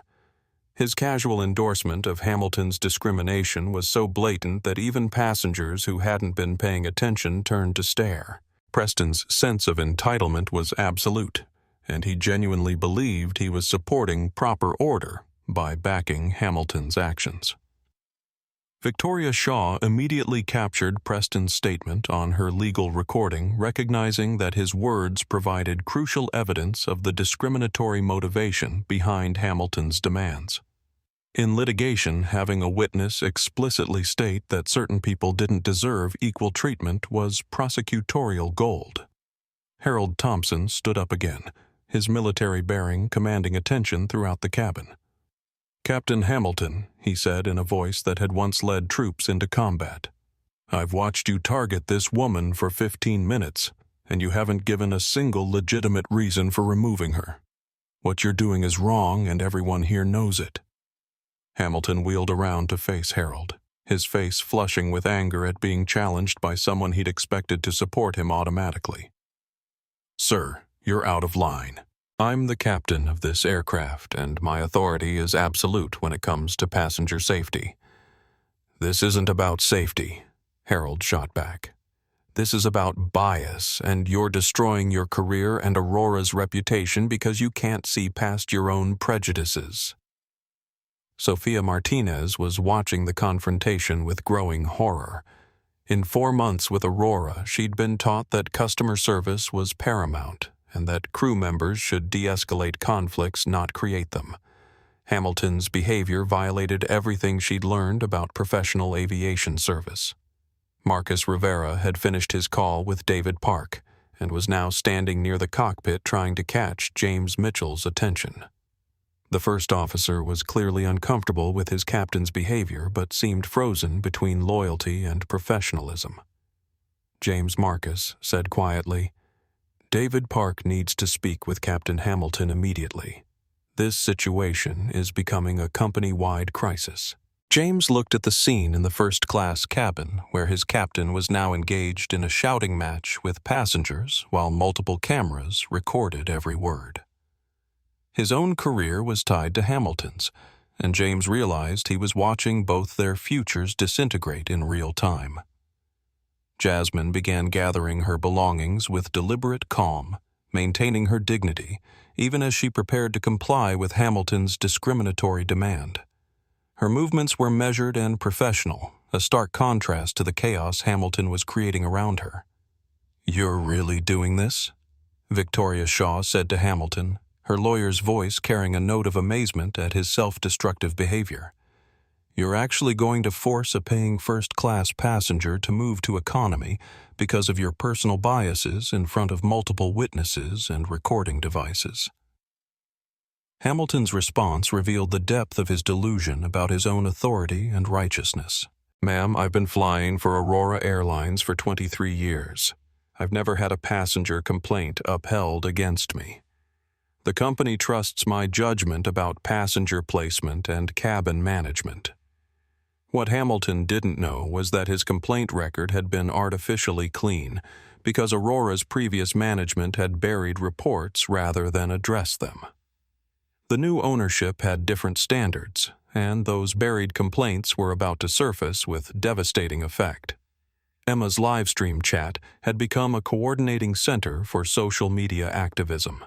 His casual endorsement of Hamilton's discrimination was so blatant that even passengers who hadn't been paying attention turned to stare. Preston's sense of entitlement was absolute, and he genuinely believed he was supporting proper order by backing Hamilton's actions. Victoria Shaw immediately captured Preston's statement on her legal recording, recognizing that his words provided crucial evidence of the discriminatory motivation behind Hamilton's demands. In litigation, having a witness explicitly state that certain people didn't deserve equal treatment was prosecutorial gold. Harold Thompson stood up again, his military bearing commanding attention throughout the cabin. "Captain Hamilton," he said in a voice that had once led troops into combat, "I've watched you target this woman for 15 minutes, and you haven't given a single legitimate reason for removing her. What you're doing is wrong, and everyone here knows it." Hamilton wheeled around to face Harold, his face flushing with anger at being challenged by someone he'd expected to support him automatically. "Sir, you're out of line. I'm the captain of this aircraft, and my authority is absolute when it comes to passenger safety." "This isn't about safety," Harold shot back. "This is about bias, and you're destroying your career and Aurora's reputation because you can't see past your own prejudices." Sophia Martinez was watching the confrontation with growing horror. In 4 months with Aurora, she'd been taught that customer service was paramount, and that crew members should de-escalate conflicts, not create them. Hamilton's behavior violated everything she'd learned about professional aviation service. Marcus Rivera had finished his call with David Park and was now standing near the cockpit trying to catch James Mitchell's attention. The first officer was clearly uncomfortable with his captain's behavior but seemed frozen between loyalty and professionalism. James Marcus said quietly. "David Park needs to speak with Captain Hamilton immediately. This situation is becoming a company-wide crisis." James looked at the scene in the first-class cabin, where his captain was now engaged in a shouting match with passengers while multiple cameras recorded every word. His own career was tied to Hamilton's, and James realized he was watching both their futures disintegrate in real time. Jasmine began gathering her belongings with deliberate calm, maintaining her dignity, even as she prepared to comply with Hamilton's discriminatory demand. Her movements were measured and professional, a stark contrast to the chaos Hamilton was creating around her. "You're really doing this?" Victoria Shaw said to Hamilton, her lawyer's voice carrying a note of amazement at his self-destructive behavior. "You're actually going to force a paying first-class passenger to move to economy because of your personal biases in front of multiple witnesses and recording devices." Hamilton's response revealed the depth of his delusion about his own authority and righteousness. "Ma'am, I've been flying for Aurora Airlines for 23 years. I've never had a passenger complaint upheld against me. The company trusts my judgment about passenger placement and cabin management." What Hamilton didn't know was that his complaint record had been artificially clean because Aurora's previous management had buried reports rather than addressed them. The new ownership had different standards, and those buried complaints were about to surface with devastating effect. Emma's livestream chat had become a coordinating center for social media activism.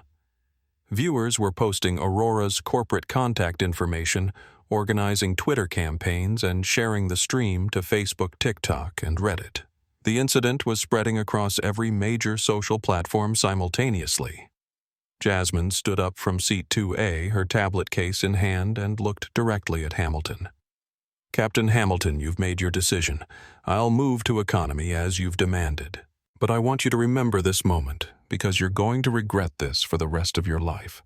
Viewers were posting Aurora's corporate contact information, organizing Twitter campaigns, and sharing the stream to Facebook, TikTok, and Reddit. The incident was spreading across every major social platform simultaneously. Jasmine stood up from seat 2A, her tablet case in hand, and looked directly at Hamilton. "Captain Hamilton, you've made your decision. I'll move to economy as you've demanded. But I want you to remember this moment, because you're going to regret this for the rest of your life."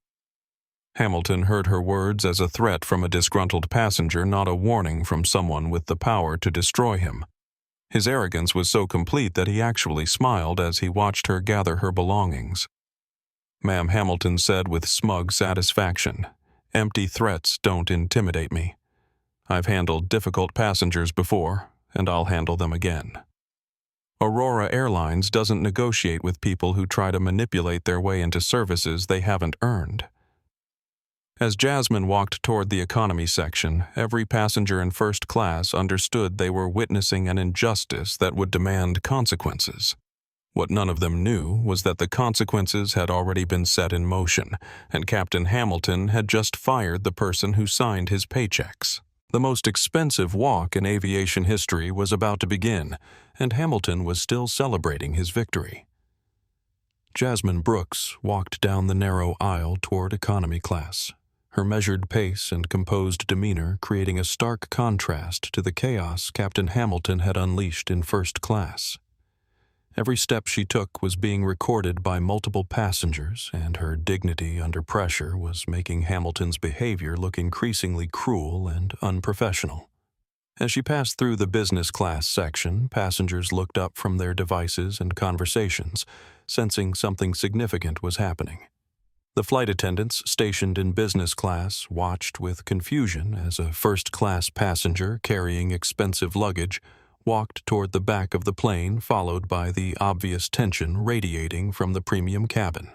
Hamilton heard her words as a threat from a disgruntled passenger, not a warning from someone with the power to destroy him. His arrogance was so complete that he actually smiled as he watched her gather her belongings. "Ma'am," Hamilton said with smug satisfaction, "empty threats don't intimidate me. I've handled difficult passengers before, and I'll handle them again." Aurora Airlines doesn't negotiate with people who try to manipulate their way into services they haven't earned. As Jasmine walked toward the economy section, every passenger in first class understood they were witnessing an injustice that would demand consequences. What none of them knew was that the consequences had already been set in motion, and Captain Hamilton had just fired the person who signed his paychecks. The most expensive walk in aviation history was about to begin, and Hamilton was still celebrating his victory. Jasmine Brooks walked down the narrow aisle toward economy class, her measured pace and composed demeanor creating a stark contrast to the chaos Captain Hamilton had unleashed in first class. Every step she took was being recorded by multiple passengers, and her dignity under pressure was making Hamilton's behavior look increasingly cruel and unprofessional. As she passed through the business class section, passengers looked up from their devices and conversations, sensing something significant was happening. The flight attendants stationed in business class watched with confusion as a first-class passenger carrying expensive luggage walked toward the back of the plane, followed by the obvious tension radiating from the premium cabin.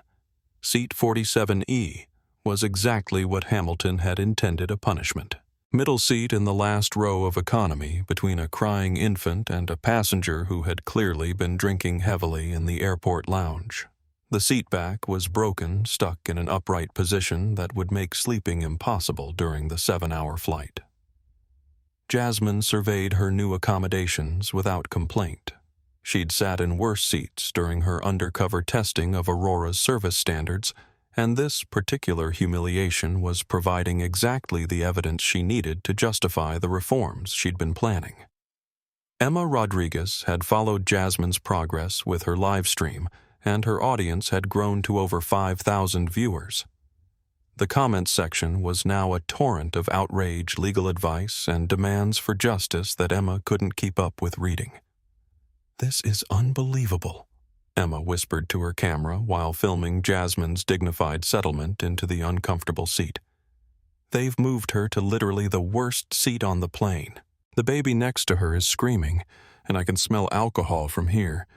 Seat 47E was exactly what Hamilton had intended a punishment. Middle seat in the last row of economy, between a crying infant and a passenger who had clearly been drinking heavily in the airport lounge. The seat back was broken, stuck in an upright position that would make sleeping impossible during the 7-hour flight. Jasmine surveyed her new accommodations without complaint. She'd sat in worse seats during her undercover testing of Aurora's service standards, and this particular humiliation was providing exactly the evidence she needed to justify the reforms she'd been planning. Emma Rodriguez had followed Jasmine's progress with her live stream, and her audience had grown to over 5,000 viewers. The comments section was now a torrent of outrage, legal advice, and demands for justice that Emma couldn't keep up with reading. "This is unbelievable," Emma whispered to her camera while filming Jasmine's dignified settlement into the uncomfortable seat. "They've moved her to literally the worst seat on the plane. The baby next to her is screaming, and I can smell alcohol from here.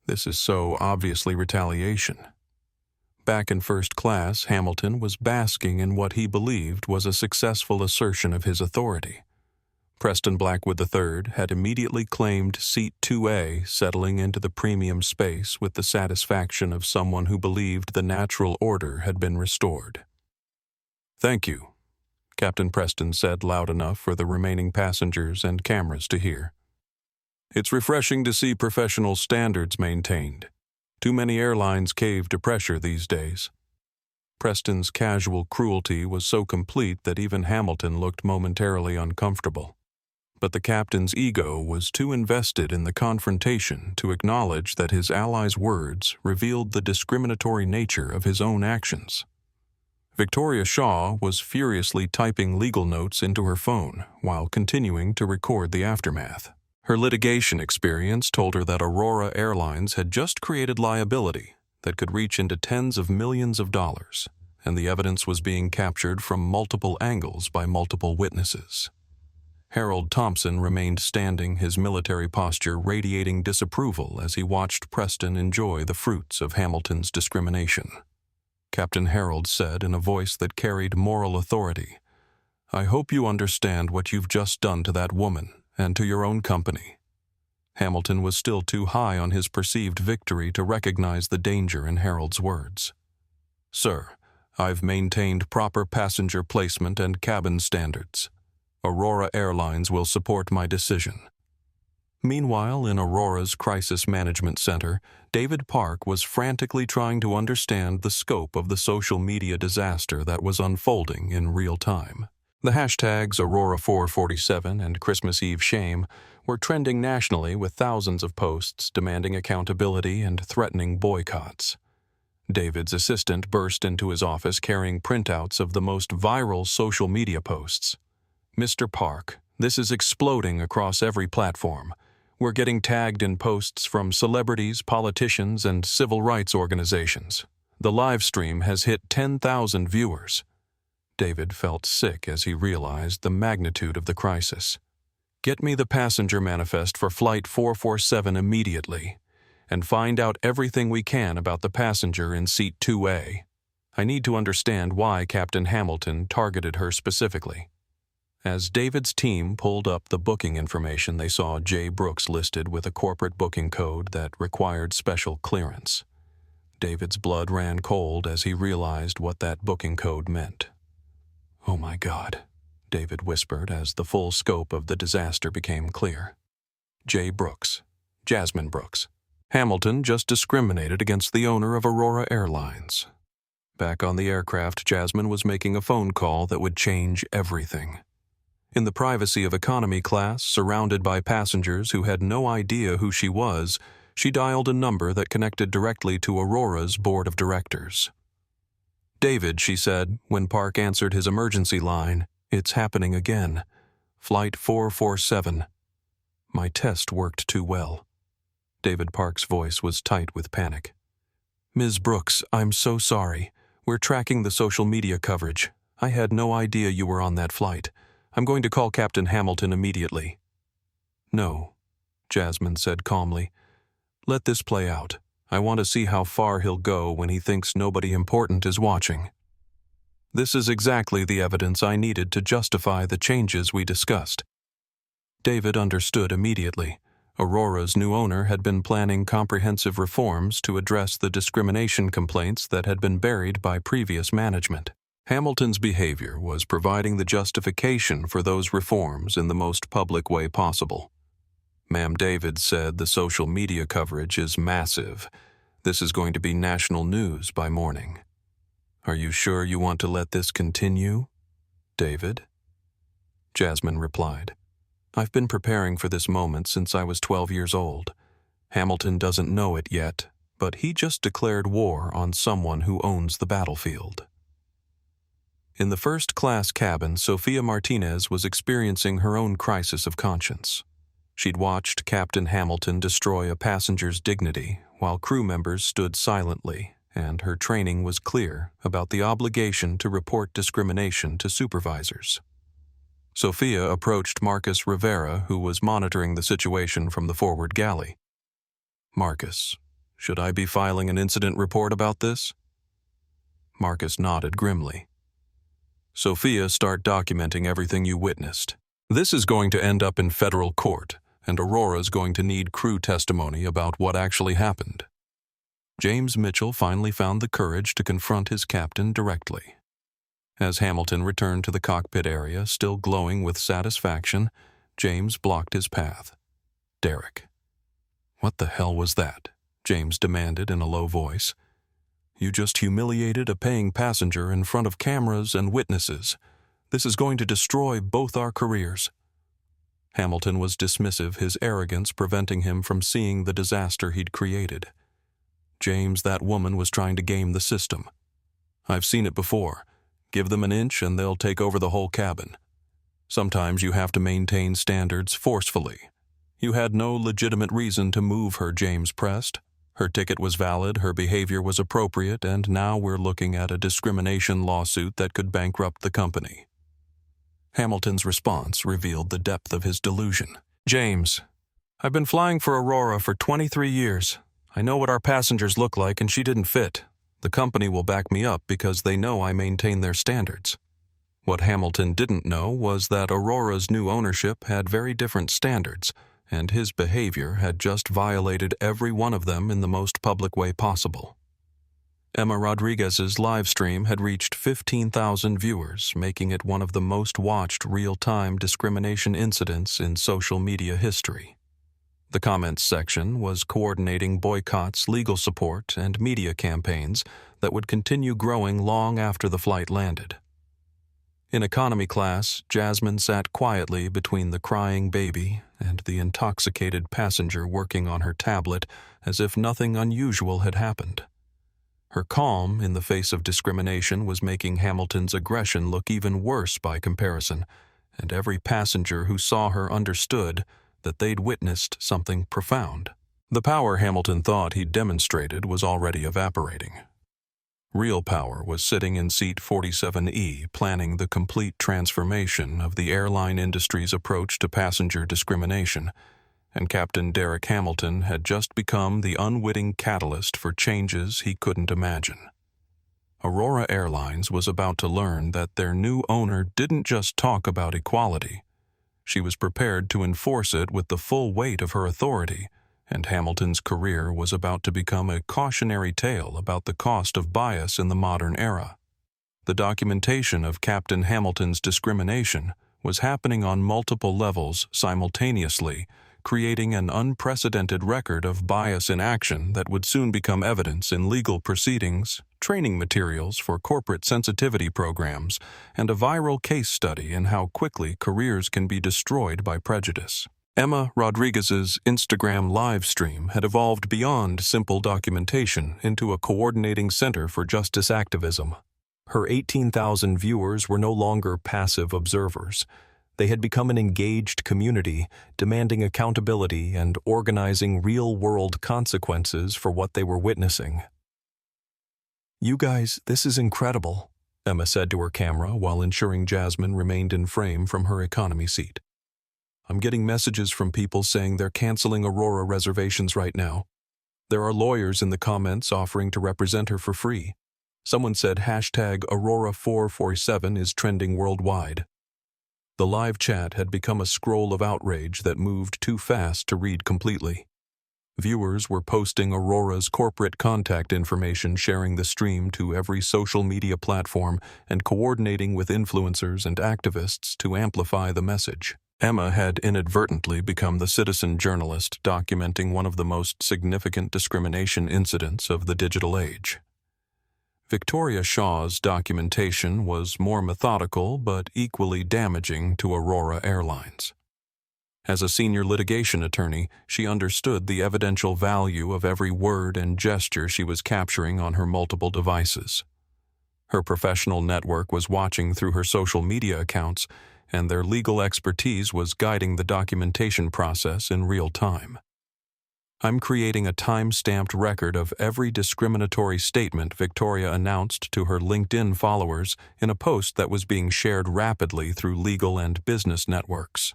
This is so obviously retaliation." Back in first class, Hamilton was basking in what he believed was a successful assertion of his authority. Preston Blackwood III had immediately claimed Seat 2A, settling into the premium space with the satisfaction of someone who believed the natural order had been restored. "Thank you," Captain Preston said loud enough for the remaining passengers and cameras to hear. "It's refreshing to see professional standards maintained. Too many airlines cave to pressure these days." Preston's casual cruelty was so complete that even Hamilton looked momentarily uncomfortable. But the captain's ego was too invested in the confrontation to acknowledge that his ally's words revealed the discriminatory nature of his own actions. Victoria Shaw was furiously typing legal notes into her phone while continuing to record the aftermath. Her litigation experience told her that Aurora Airlines had just created liability that could reach into tens of millions of dollars, and the evidence was being captured from multiple angles by multiple witnesses. Harold Thompson remained standing, his military posture radiating disapproval as he watched Preston enjoy the fruits of Hamilton's discrimination. Captain Harold said in a voice that carried moral authority, "I hope you understand what you've just done to that woman and to your own company." Hamilton was still too high on his perceived victory to recognize the danger in Harold's words. "Sir, I've maintained proper passenger placement and cabin standards. Aurora Airlines will support my decision." Meanwhile, in Aurora's Crisis Management Center, David Park was frantically trying to understand the scope of the social media disaster that was unfolding in real time. The hashtags Aurora447 and Christmas Eve Shame were trending nationally with thousands of posts demanding accountability and threatening boycotts. David's assistant burst into his office carrying printouts of the most viral social media posts. "Mr. Park, this is exploding across every platform. We're getting tagged in posts from celebrities, politicians, and civil rights organizations. The live stream has hit 10,000 viewers." David felt sick as he realized the magnitude of the crisis. "Get me the passenger manifest for Flight 447 immediately, and find out everything we can about the passenger in Seat 2A. I need to understand why Captain Hamilton targeted her specifically." As David's team pulled up the booking information, they saw J. Brooks listed with a corporate booking code that required special clearance. David's blood ran cold as he realized what that booking code meant. "Oh my God," David whispered as the full scope of the disaster became clear. J. Brooks, Jasmine Brooks. Hamilton just discriminated against the owner of Aurora Airlines. Back on the aircraft, Jasmine was making a phone call that would change everything. In the privacy of economy class, surrounded by passengers who had no idea who she was, she dialed a number that connected directly to Aurora's board of directors. "David," she said, when Park answered his emergency line, "it's happening again. Flight 447. My test worked too well." David Park's voice was tight with panic. "Ms. Brooks, I'm so sorry. We're tracking the social media coverage. I had no idea you were on that flight. I'm going to call Captain Hamilton immediately." "No," Jasmine said calmly. "Let this play out. I want to see how far he'll go when he thinks nobody important is watching. This is exactly the evidence I needed to justify the changes we discussed." David understood immediately. Aurora's new owner had been planning comprehensive reforms to address the discrimination complaints that had been buried by previous management. Hamilton's behavior was providing the justification for those reforms in the most public way possible. "Ma'am, David said the social media coverage is massive. This is going to be national news by morning. Are you sure you want to let this continue, David?" Jasmine replied, "I've been preparing for this moment since I was 12 years old. Hamilton doesn't know it yet, but he just declared war on someone who owns the battlefield." In the first-class cabin, Sophia Martinez was experiencing her own crisis of conscience. She'd watched Captain Hamilton destroy a passenger's dignity while crew members stood silently, and her training was clear about the obligation to report discrimination to supervisors. Sophia approached Marcus Rivera, who was monitoring the situation from the forward galley. "Marcus, should I be filing an incident report about this?" Marcus nodded grimly. "Sophia, start documenting everything you witnessed. This is going to end up in federal court, and Aurora's going to need crew testimony about what actually happened." James Mitchell finally found the courage to confront his captain directly. As Hamilton returned to the cockpit area, still glowing with satisfaction, James blocked his path. "Derek." "What the hell was that?" James demanded in a low voice. "You just humiliated a paying passenger in front of cameras and witnesses. This is going to destroy both our careers." Hamilton was dismissive, his arrogance preventing him from seeing the disaster he'd created. "James, that woman was trying to game the system. I've seen it before. Give them an inch and they'll take over the whole cabin. Sometimes you have to maintain standards forcefully. You had no legitimate reason to move her," James pressed. "Her ticket was valid, her behavior was appropriate, and now we're looking at a discrimination lawsuit that could bankrupt the company." Hamilton's response revealed the depth of his delusion. "James, I've been flying for Aurora for 23 years. I know what our passengers look like, and she didn't fit. The company will back me up because they know I maintain their standards." What Hamilton didn't know was that Aurora's new ownership had very different standards, and his behavior had just violated every one of them in the most public way possible. Emma Rodriguez's live stream had reached 15,000 viewers, making it one of the most watched real-time discrimination incidents in social media history. The comments section was coordinating boycotts, legal support, and media campaigns that would continue growing long after the flight landed. In economy class, Jasmine sat quietly between the crying baby and the intoxicated passenger working on her tablet as if nothing unusual had happened. Her calm in the face of discrimination was making Hamilton's aggression look even worse by comparison, and every passenger who saw her understood that they'd witnessed something profound. The power Hamilton thought he'd demonstrated was already evaporating. Real power was sitting in seat 47E, planning the complete transformation of the airline industry's approach to passenger discrimination, and Captain Derek Hamilton had just become the unwitting catalyst for changes he couldn't imagine. Aurora Airlines was about to learn that their new owner didn't just talk about equality. She was prepared to enforce it with the full weight of her authority, and Hamilton's career was about to become a cautionary tale about the cost of bias in the modern era. The documentation of Captain Hamilton's discrimination was happening on multiple levels simultaneously, creating an unprecedented record of bias in action that would soon become evidence in legal proceedings, training materials for corporate sensitivity programs, and a viral case study in how quickly careers can be destroyed by prejudice. Emma Rodriguez's Instagram live stream had evolved beyond simple documentation into a coordinating center for justice activism. Her 18,000 viewers were no longer passive observers. They had become an engaged community, demanding accountability and organizing real-world consequences for what they were witnessing. "You guys, this is incredible," Emma said to her camera while ensuring Jasmine remained in frame from her economy seat. "I'm getting messages from people saying they're canceling Aurora reservations right now. There are lawyers in the comments offering to represent her for free. Someone said #Aurora447 is trending worldwide." The live chat had become a scroll of outrage that moved too fast to read completely. Viewers were posting Aurora's corporate contact information, sharing the stream to every social media platform, and coordinating with influencers and activists to amplify the message. Emma had inadvertently become the citizen journalist documenting one of the most significant discrimination incidents of the digital age. Victoria Shaw's documentation was more methodical but equally damaging to Aurora Airlines. As a senior litigation attorney, she understood the evidential value of every word and gesture she was capturing on her multiple devices. Her professional network was watching through her social media accounts, and their legal expertise was guiding the documentation process in real time. I'm creating a time-stamped record of every discriminatory statement Victoria announced to her LinkedIn followers in a post that was being shared rapidly through legal and business networks.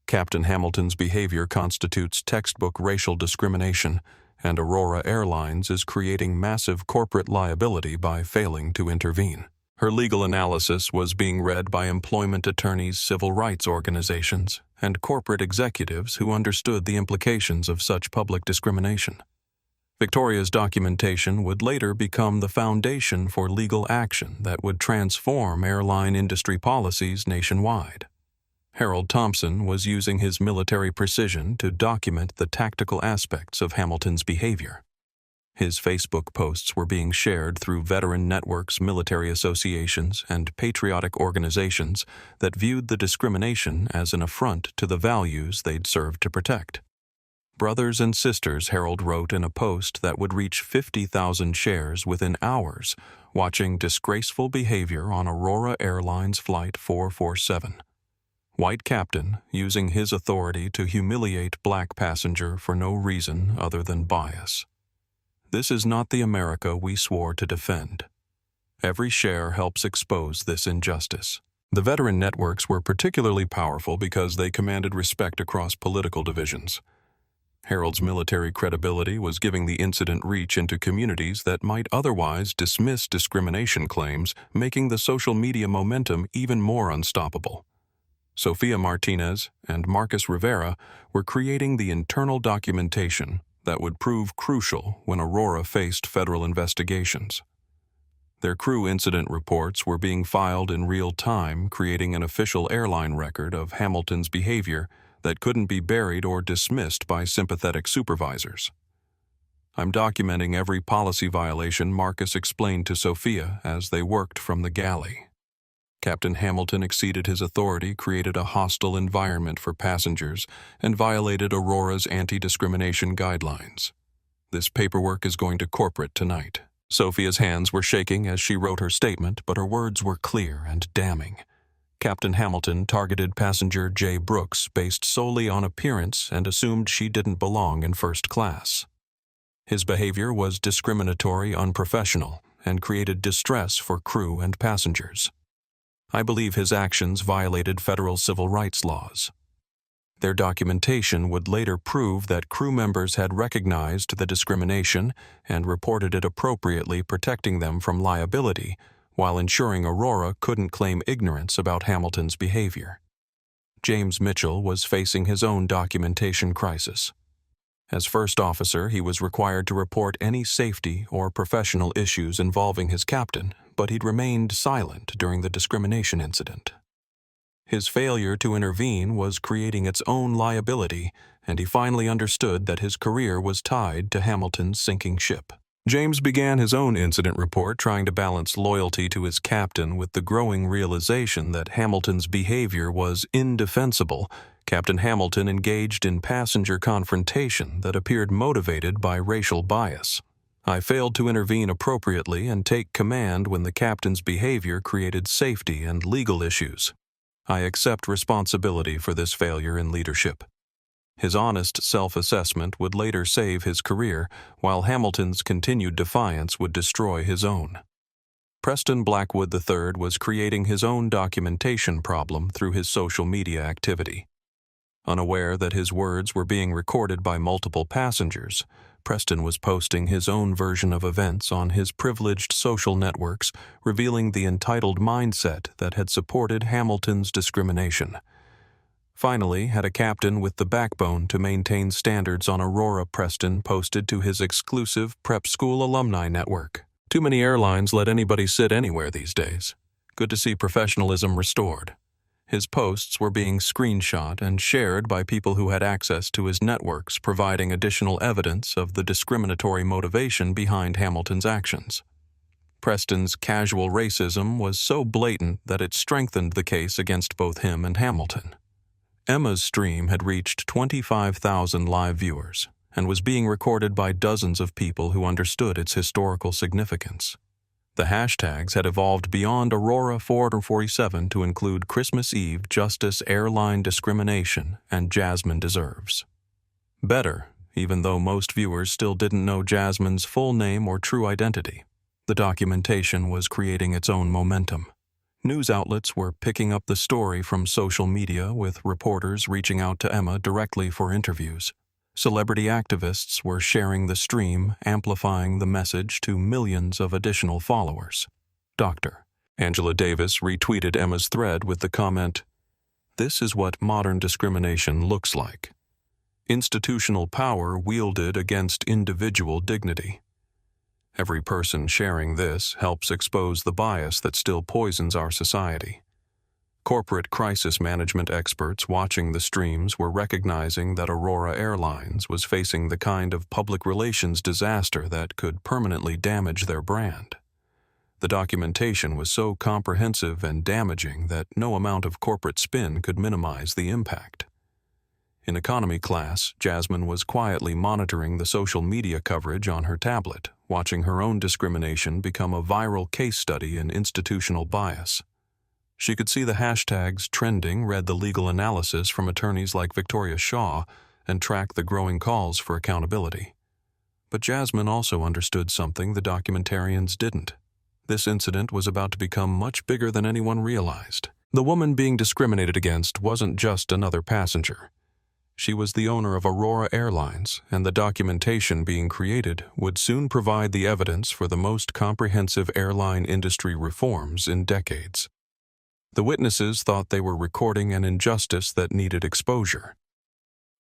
Captain Hamilton's behavior constitutes textbook racial discrimination, and Aurora Airlines is creating massive corporate liability by failing to intervene. Her legal analysis was being read by employment attorneys, civil rights organizations, and corporate executives who understood the implications of such public discrimination. Victoria's documentation would later become the foundation for legal action that would transform airline industry policies nationwide. Harold Thompson was using his military precision to document the tactical aspects of Hamilton's behavior. His Facebook posts were being shared through veteran networks, military associations, and patriotic organizations that viewed the discrimination as an affront to the values they'd served to protect. Brothers and sisters, Harold wrote in a post that would reach 50,000 shares within hours, watching disgraceful behavior on Aurora Airlines Flight 447. White captain using his authority to humiliate black passenger for no reason other than bias. This is not the America we swore to defend. Every share helps expose this injustice. The veteran networks were particularly powerful because they commanded respect across political divisions. Harold's military credibility was giving the incident reach into communities that might otherwise dismiss discrimination claims, making the social media momentum even more unstoppable. Sophia Martinez and Marcus Rivera were creating the internal documentation that would prove crucial when Aurora faced federal investigations. Their crew incident reports were being filed in real time, creating an official airline record of Hamilton's behavior that couldn't be buried or dismissed by sympathetic supervisors. I'm documenting every policy violation, Marcus explained to Sophia as they worked from the galley. Captain Hamilton exceeded his authority, created a hostile environment for passengers, and violated Aurora's anti-discrimination guidelines. This paperwork is going to corporate tonight. Sophia's hands were shaking as she wrote her statement, but her words were clear and damning. Captain Hamilton targeted passenger Jay Brooks based solely on appearance and assumed she didn't belong in first class. His behavior was discriminatory, unprofessional, and created distress for crew and passengers. I believe his actions violated federal civil rights laws. Their documentation would later prove that crew members had recognized the discrimination and reported it appropriately, protecting them from liability, while ensuring Aurora couldn't claim ignorance about Hamilton's behavior. James Mitchell was facing his own documentation crisis. As first officer, he was required to report any safety or professional issues involving his captain, but he'd remained silent during the discrimination incident. His failure to intervene was creating its own liability, and he finally understood that his career was tied to Hamilton's sinking ship. James began his own incident report, trying to balance loyalty to his captain with the growing realization that Hamilton's behavior was indefensible. Captain Hamilton engaged in passenger confrontation that appeared motivated by racial bias. I failed to intervene appropriately and take command when the captain's behavior created safety and legal issues. I accept responsibility for this failure in leadership. His honest self-assessment would later save his career, while Hamilton's continued defiance would destroy his own. Preston Blackwood III was creating his own documentation problem through his social media activity. Unaware that his words were being recorded by multiple passengers, Preston was posting his own version of events on his privileged social networks, revealing the entitled mindset that had supported Hamilton's discrimination. Finally, had a captain with the backbone to maintain standards on Aurora, Preston posted to his exclusive prep school alumni network. Too many airlines let anybody sit anywhere these days. Good to see professionalism restored. His posts were being screenshot and shared by people who had access to his networks, providing additional evidence of the discriminatory motivation behind Hamilton's actions. Preston's casual racism was so blatant that it strengthened the case against both him and Hamilton. Emma's stream had reached 25,000 live viewers and was being recorded by dozens of people who understood its historical significance. The hashtags had evolved beyond Aurora 447 to include Christmas Eve Justice Airline Discrimination and Jasmine Deserves. Better, even though most viewers still didn't know Jasmine's full name or true identity. The documentation was creating its own momentum. News outlets were picking up the story from social media, with reporters reaching out to Emma directly for interviews. Celebrity activists were sharing the stream, amplifying the message to millions of additional followers. Dr. Angela Davis retweeted Emma's thread with the comment, "This is what modern discrimination looks like. Institutional power wielded against individual dignity. Every person sharing this helps expose the bias that still poisons our society." Corporate crisis management experts watching the streams were recognizing that Aurora Airlines was facing the kind of public relations disaster that could permanently damage their brand. The documentation was so comprehensive and damaging that no amount of corporate spin could minimize the impact. In economy class, Jasmine was quietly monitoring the social media coverage on her tablet, watching her own discrimination become a viral case study in institutional bias. She could see the hashtags trending, read the legal analysis from attorneys like Victoria Shaw, and track the growing calls for accountability. But Jasmine also understood something the documentarians didn't. This incident was about to become much bigger than anyone realized. The woman being discriminated against wasn't just another passenger. She was the owner of Aurora Airlines, and the documentation being created would soon provide the evidence for the most comprehensive airline industry reforms in decades. The witnesses thought they were recording an injustice that needed exposure.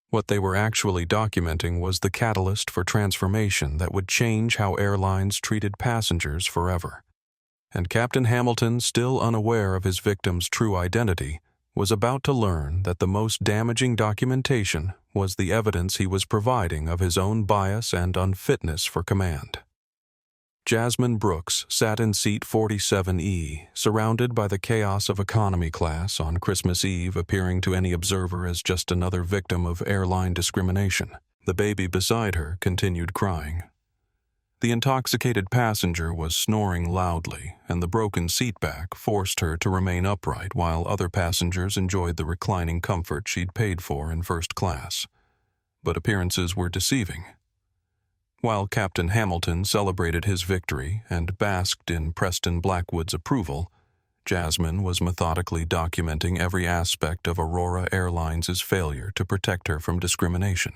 What they were actually documenting was the catalyst for transformation that would change how airlines treated passengers forever. And Captain Hamilton, still unaware of his victim's true identity, was about to learn that the most damaging documentation was the evidence he was providing of his own bias and unfitness for command. Jasmine Brooks sat in seat 47E, surrounded by the chaos of economy class on Christmas Eve, appearing to any observer as just another victim of airline discrimination. The baby beside her continued crying. The intoxicated passenger was snoring loudly, and the broken seatback forced her to remain upright while other passengers enjoyed the reclining comfort she'd paid for in first class. But appearances were deceiving. While Captain Hamilton celebrated his victory and basked in Preston Blackwood's approval, Jasmine was methodically documenting every aspect of Aurora Airlines' failure to protect her from discrimination.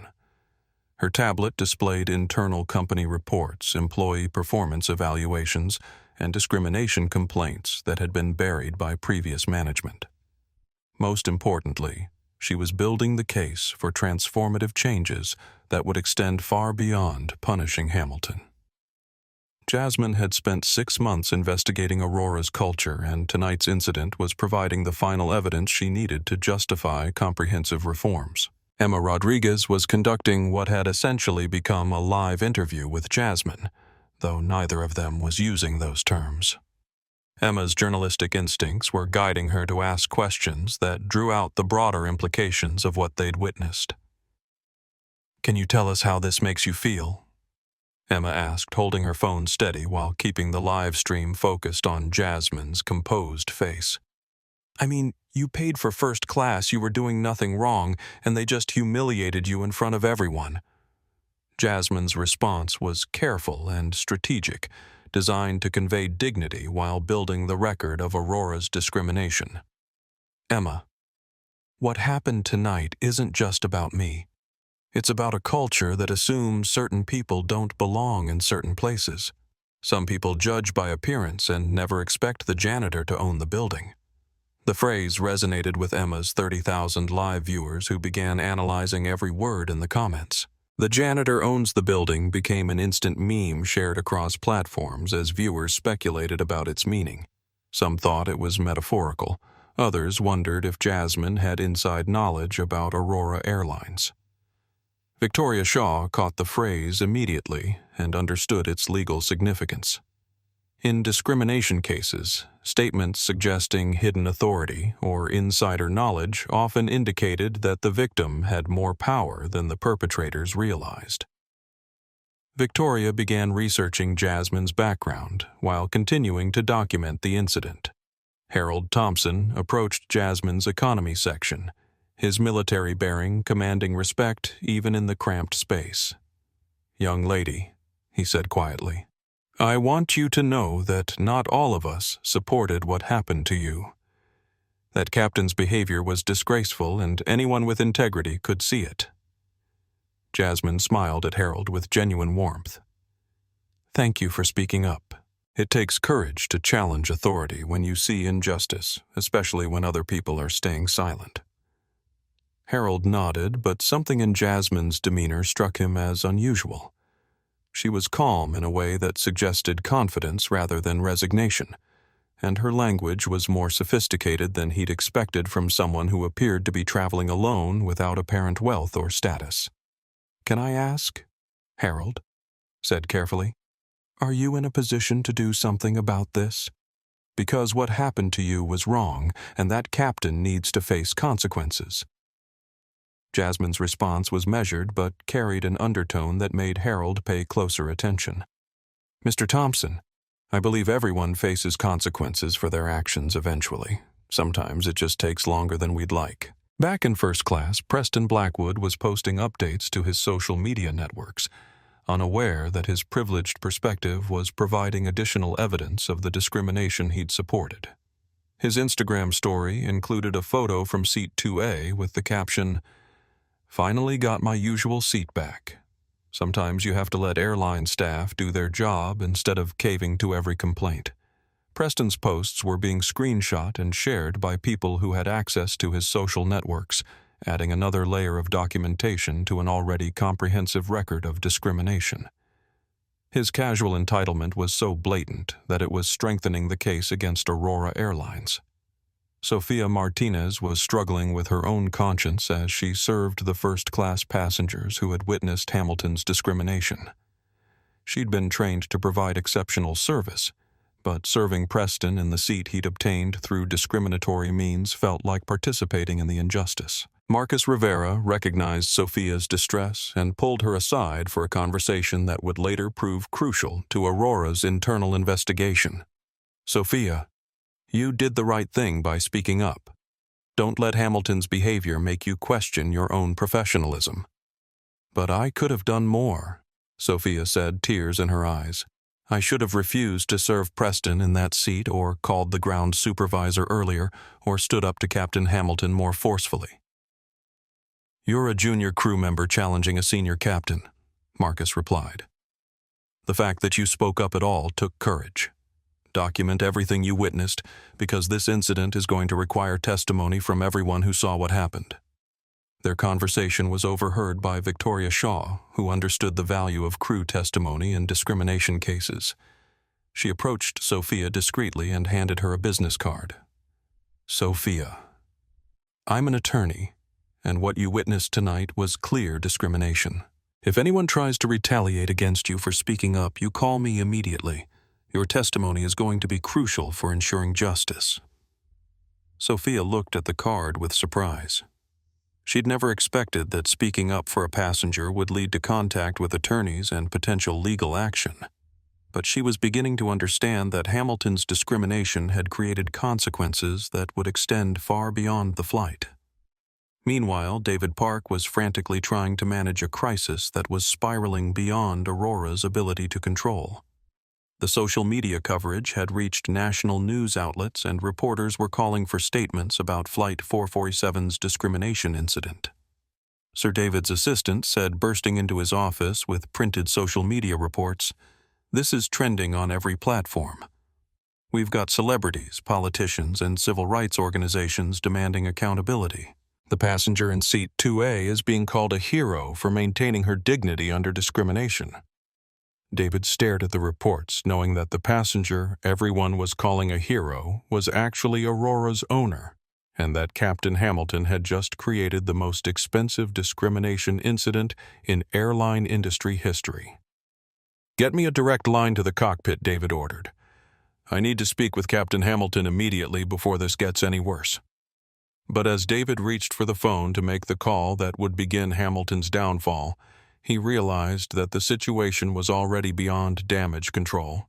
Her tablet displayed internal company reports, employee performance evaluations, and discrimination complaints that had been buried by previous management. Most importantly, she was building the case for transformative changes that would extend far beyond punishing Hamilton. Jasmine had spent 6 months investigating Aurora's culture, and tonight's incident was providing the final evidence she needed to justify comprehensive reforms. Emma Rodriguez was conducting what had essentially become a live interview with Jasmine, though neither of them was using those terms. Emma's journalistic instincts were guiding her to ask questions that drew out the broader implications of what they'd witnessed. "Can you tell us how this makes you feel?" Emma asked, holding her phone steady while keeping the live stream focused on Jasmine's composed face. "I mean, you paid for first class, you were doing nothing wrong, and they just humiliated you in front of everyone." Jasmine's response was careful and strategic, designed to convey dignity while building the record of Aurora's discrimination. "Emma, what happened tonight isn't just about me. It's about a culture that assumes certain people don't belong in certain places. Some people judge by appearance and never expect the janitor to own the building." The phrase resonated with Emma's 30,000 live viewers who began analyzing every word in the comments. "The janitor owns the building" became an instant meme shared across platforms as viewers speculated about its meaning. Some thought it was metaphorical. Others wondered if Jasmine had inside knowledge about Aurora Airlines. Victoria Shaw caught the phrase immediately and understood its legal significance. In discrimination cases, statements suggesting hidden authority or insider knowledge often indicated that the victim had more power than the perpetrators realized. Victoria began researching Jasmine's background while continuing to document the incident. Harold Thompson approached Jasmine's economy section, his military bearing commanding respect even in the cramped space. "Young lady," he said quietly, "I want you to know that not all of us supported what happened to you. That captain's behavior was disgraceful, and anyone with integrity could see it." Jasmine smiled at Harold with genuine warmth. "Thank you for speaking up. It takes courage to challenge authority when you see injustice, especially when other people are staying silent." Harold nodded, but something in Jasmine's demeanor struck him as unusual. She was calm in a way that suggested confidence rather than resignation, and her language was more sophisticated than he'd expected from someone who appeared to be traveling alone without apparent wealth or status. "Can I ask?" Harold said carefully. "Are you in a position to do something about this? Because what happened to you was wrong, and that captain needs to face consequences." Jasmine's response was measured but carried an undertone that made Harold pay closer attention. "Mr. Thompson, I believe everyone faces consequences for their actions eventually. Sometimes it just takes longer than we'd like." Back in first class, Preston Blackwood was posting updates to his social media networks, unaware that his privileged perspective was providing additional evidence of the discrimination he'd supported. His Instagram story included a photo from seat 2A with the caption, "Finally got my usual seat back. Sometimes you have to let airline staff do their job instead of caving to every complaint." Preston's posts were being screenshot and shared by people who had access to his social networks, adding another layer of documentation to an already comprehensive record of discrimination. His casual entitlement was so blatant that it was strengthening the case against Aurora Airlines. Sophia Martinez was struggling with her own conscience as she served the first-class passengers who had witnessed Hamilton's discrimination. She'd been trained to provide exceptional service, but serving Preston in the seat he'd obtained through discriminatory means felt like participating in the injustice. Marcus Rivera recognized Sophia's distress and pulled her aside for a conversation that would later prove crucial to Aurora's internal investigation. "Sophia, you did the right thing by speaking up. Don't let Hamilton's behavior make you question your own professionalism." "But I could have done more," Sophia said, tears in her eyes. "I should have refused to serve Preston in that seat, or called the ground supervisor earlier, or stood up to Captain Hamilton more forcefully." "You're a junior crew member challenging a senior captain," Marcus replied. "The fact that you spoke up at all took courage. Document everything you witnessed, because this incident is going to require testimony from everyone who saw what happened." Their conversation was overheard by Victoria Shaw, who understood the value of crew testimony in discrimination cases. She approached Sophia discreetly and handed her a business card. "Sophia, I'm an attorney, and what you witnessed tonight was clear discrimination. If anyone tries to retaliate against you for speaking up, you call me immediately. Your testimony is going to be crucial for ensuring justice." Sophia looked at the card with surprise. She'd never expected that speaking up for a passenger would lead to contact with attorneys and potential legal action. But she was beginning to understand that Hamilton's discrimination had created consequences that would extend far beyond the flight. Meanwhile, David Park was frantically trying to manage a crisis that was spiraling beyond Aurora's ability to control. The social media coverage had reached national news outlets, and reporters were calling for statements about Flight 447's discrimination incident. Sir David's assistant said, bursting into his office with printed social media reports, "This is trending on every platform. We've got celebrities, politicians, and civil rights organizations demanding accountability. The passenger in seat 2A is being called a hero for maintaining her dignity under discrimination." David stared at the reports, knowing that the passenger everyone was calling a hero was actually Aurora's owner, and that Captain Hamilton had just created the most expensive discrimination incident in airline industry history. "Get me a direct line to the cockpit," David ordered. "I need to speak with Captain Hamilton immediately before this gets any worse." But as David reached for the phone to make the call that would begin Hamilton's downfall, He realized that the situation was already beyond damage control.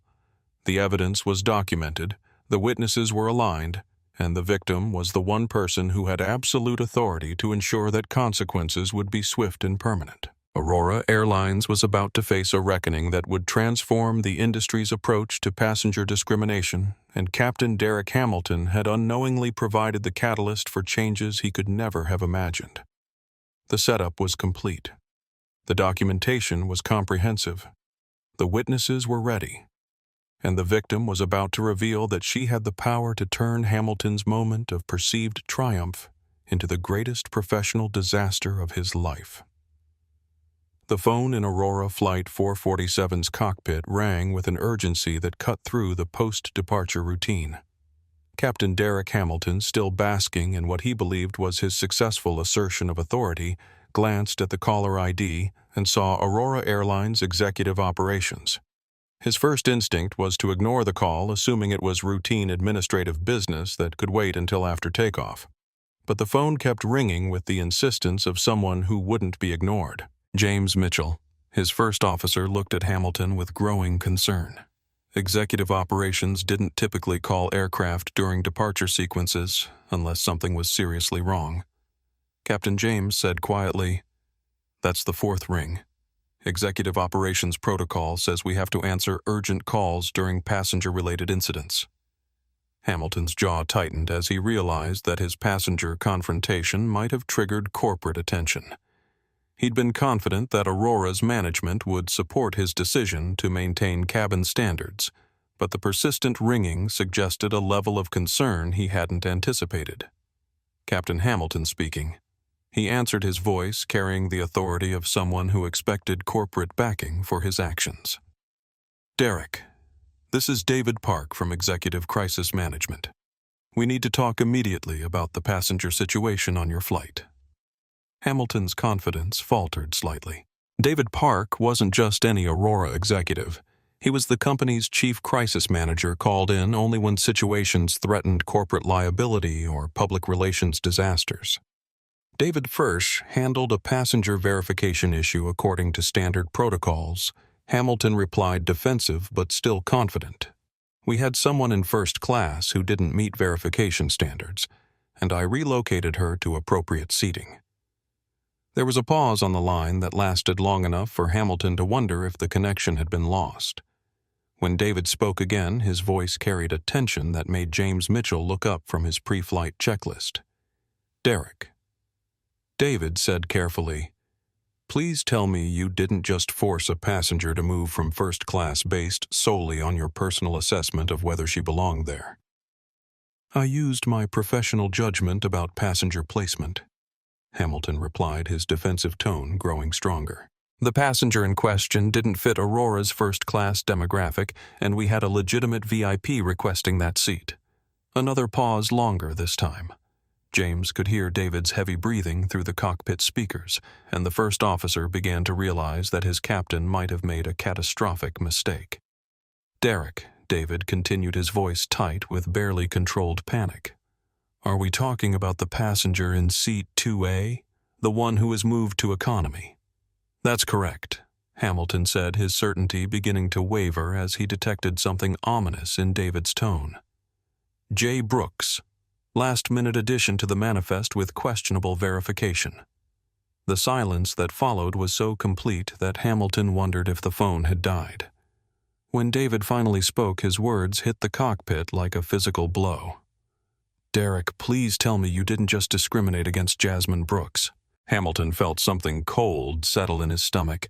The evidence was documented, the witnesses were aligned, and the victim was the one person who had absolute authority to ensure that consequences would be swift and permanent. Aurora Airlines was about to face a reckoning that would transform the industry's approach to passenger discrimination, and Captain Derek Hamilton had unknowingly provided the catalyst for changes he could never have imagined. The setup was complete. The documentation was comprehensive. The witnesses were ready. And the victim was about to reveal that she had the power to turn Hamilton's moment of perceived triumph into the greatest professional disaster of his life. The phone in Aurora Flight 447's cockpit rang with an urgency that cut through the post-departure routine. Captain Derek Hamilton, still basking in what he believed was his successful assertion of authority, glanced at the caller ID and saw Aurora Airlines Executive Operations. His first instinct was to ignore the call, assuming it was routine administrative business that could wait until after takeoff. But the phone kept ringing with the insistence of someone who wouldn't be ignored. James Mitchell, his first officer, looked at Hamilton with growing concern. Executive Operations didn't typically call aircraft during departure sequences unless something was seriously wrong. Captain James said quietly, "That's the fourth ring. Executive Operations Protocol says we have to answer urgent calls during passenger-related incidents." Hamilton's jaw tightened as he realized that his passenger confrontation might have triggered corporate attention. He'd been confident that Aurora's management would support his decision to maintain cabin standards, but the persistent ringing suggested a level of concern he hadn't anticipated. Captain Hamilton speaking. He answered, his voice carrying the authority of someone who expected corporate backing for his actions. "Derek, this is David Park from Executive Crisis Management. We need to talk immediately about the passenger situation on your flight." Hamilton's confidence faltered slightly. David Park wasn't just any Aurora executive. He was the company's chief crisis manager, called in only when situations threatened corporate liability or public relations disasters. David Fursch handled a passenger verification issue according to standard protocols. Hamilton replied defensive but still confident. "We had someone in first class who didn't meet verification standards, and I relocated her to appropriate seating." There was a pause on the line that lasted long enough for Hamilton to wonder if the connection had been lost. When David spoke again, his voice carried a tension that made James Mitchell look up from his pre-flight checklist. "Derek." David said carefully, "Please tell me you didn't just force a passenger to move from first class based solely on your personal assessment of whether she belonged there." "I used my professional judgment about passenger placement," Hamilton replied, his defensive tone growing stronger. "The passenger in question didn't fit Aurora's first-class demographic, and we had a legitimate VIP requesting that seat." Another pause, longer this time. James could hear David's heavy breathing through the cockpit speakers, and the first officer began to realize that his captain might have made a catastrophic mistake. "Derek," David continued, his voice tight with barely controlled panic. "Are we talking about the passenger in seat 2A, the one who was moved to economy?" "That's correct," Hamilton said, his certainty beginning to waver as he detected something ominous in David's tone. "J. Brooks, last-minute addition to the manifest with questionable verification." The silence that followed was so complete that Hamilton wondered if the phone had died. When David finally spoke, his words hit the cockpit like a physical blow. "Derek, please tell me you didn't just discriminate against Jasmine Brooks." Hamilton felt something cold settle in his stomach,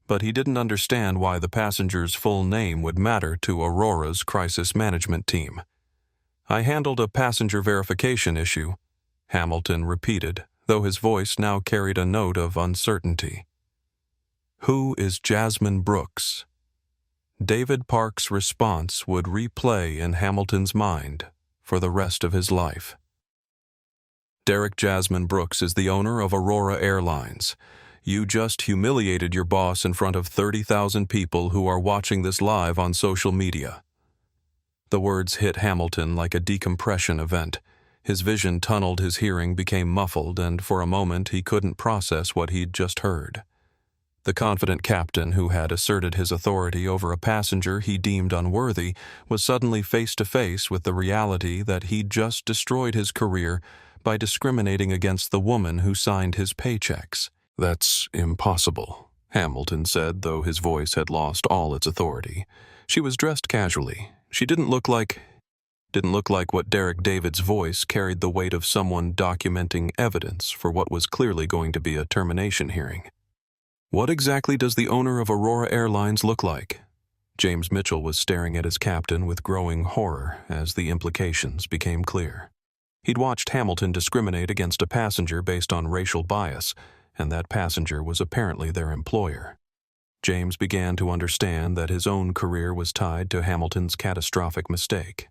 but he didn't understand why the passenger's full name would matter to Aurora's crisis management team. "I handled a passenger verification issue," Hamilton repeated, though his voice now carried a note of uncertainty. "Who is Jasmine Brooks?" David Park's response would replay in Hamilton's mind for the rest of his life. "Derek, Jasmine Brooks is the owner of Aurora Airlines. You just humiliated your boss in front of 30,000 people who are watching this live on social media." The words hit Hamilton like a decompression event. His vision tunneled, his hearing became muffled, and for a moment he couldn't process what he'd just heard. The confident captain who had asserted his authority over a passenger he deemed unworthy was suddenly face to face with the reality that he'd just destroyed his career by discriminating against the woman who signed his paychecks. "That's impossible," Hamilton said, though his voice had lost all its authority. She was dressed casually. She didn't look like what Derek David's voice carried the weight of someone documenting evidence for what was clearly going to be a termination hearing. "What exactly does the owner of Aurora Airlines look like?" James Mitchell was staring at his captain with growing horror as the implications became clear. He'd watched Hamilton discriminate against a passenger based on racial bias, and that passenger was apparently their employer. James began to understand that his own career was tied to Hamilton's catastrophic mistake.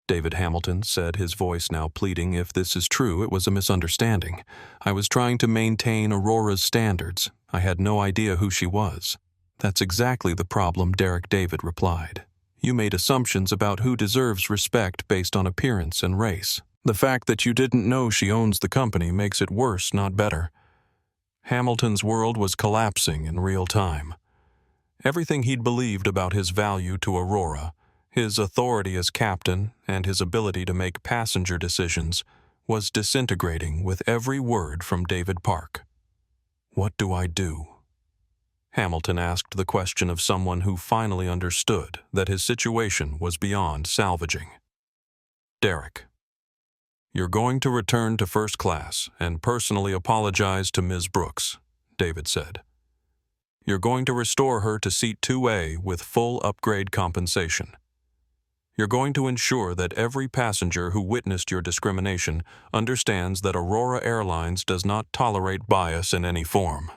"David Hamilton," said, his voice now pleading, "if this is true, it was a misunderstanding. I was trying to maintain Aurora's standards. I had no idea who she was." "That's exactly the problem," Derek David replied. "You made assumptions about who deserves respect based on appearance and race. The fact that you didn't know she owns the company makes it worse, not better." Hamilton's world was collapsing in real time. Everything he'd believed about his value to Aurora, his authority as captain, and his ability to make passenger decisions was disintegrating with every word from David Park. "What do I do?" Hamilton asked the question of someone who finally understood that his situation was beyond salvaging. "Derek, you're going to return to first class and personally apologize to Ms. Brooks," David said. "You're going to restore her to seat 2A with full upgrade compensation. You're going to ensure that every passenger who witnessed your discrimination understands that Aurora Airlines does not tolerate bias in any form."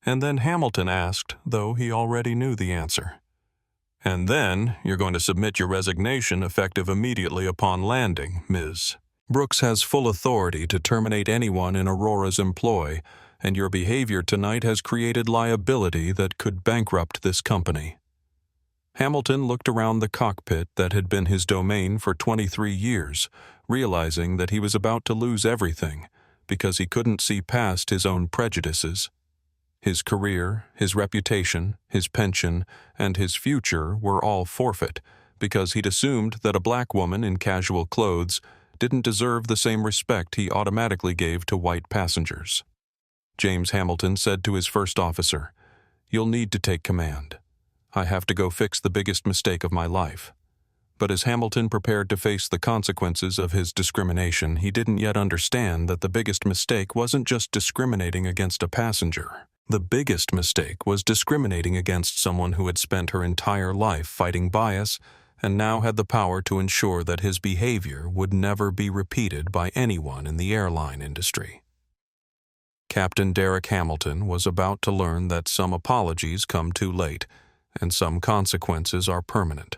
And then Hamilton asked, though he already knew the answer. "And then you're going to submit your resignation effective immediately upon landing, Ms. Brooks has full authority to terminate anyone in Aurora's employ, and your behavior tonight has created liability that could bankrupt this company." Hamilton looked around the cockpit that had been his domain for 23 years, realizing that he was about to lose everything because he couldn't see past his own prejudices. His career, his reputation, his pension, and his future were all forfeit because he'd assumed that a black woman in casual clothes didn't deserve the same respect he automatically gave to white passengers. James Hamilton said to his first officer, "You'll need to take command. I have to go fix the biggest mistake of my life." But as Hamilton prepared to face the consequences of his discrimination, he didn't yet understand that the biggest mistake wasn't just discriminating against a passenger. The biggest mistake was discriminating against someone who had spent her entire life fighting bias and now had the power to ensure that his behavior would never be repeated by anyone in the airline industry. Captain Derek Hamilton was about to learn that some apologies come too late, and some consequences are permanent.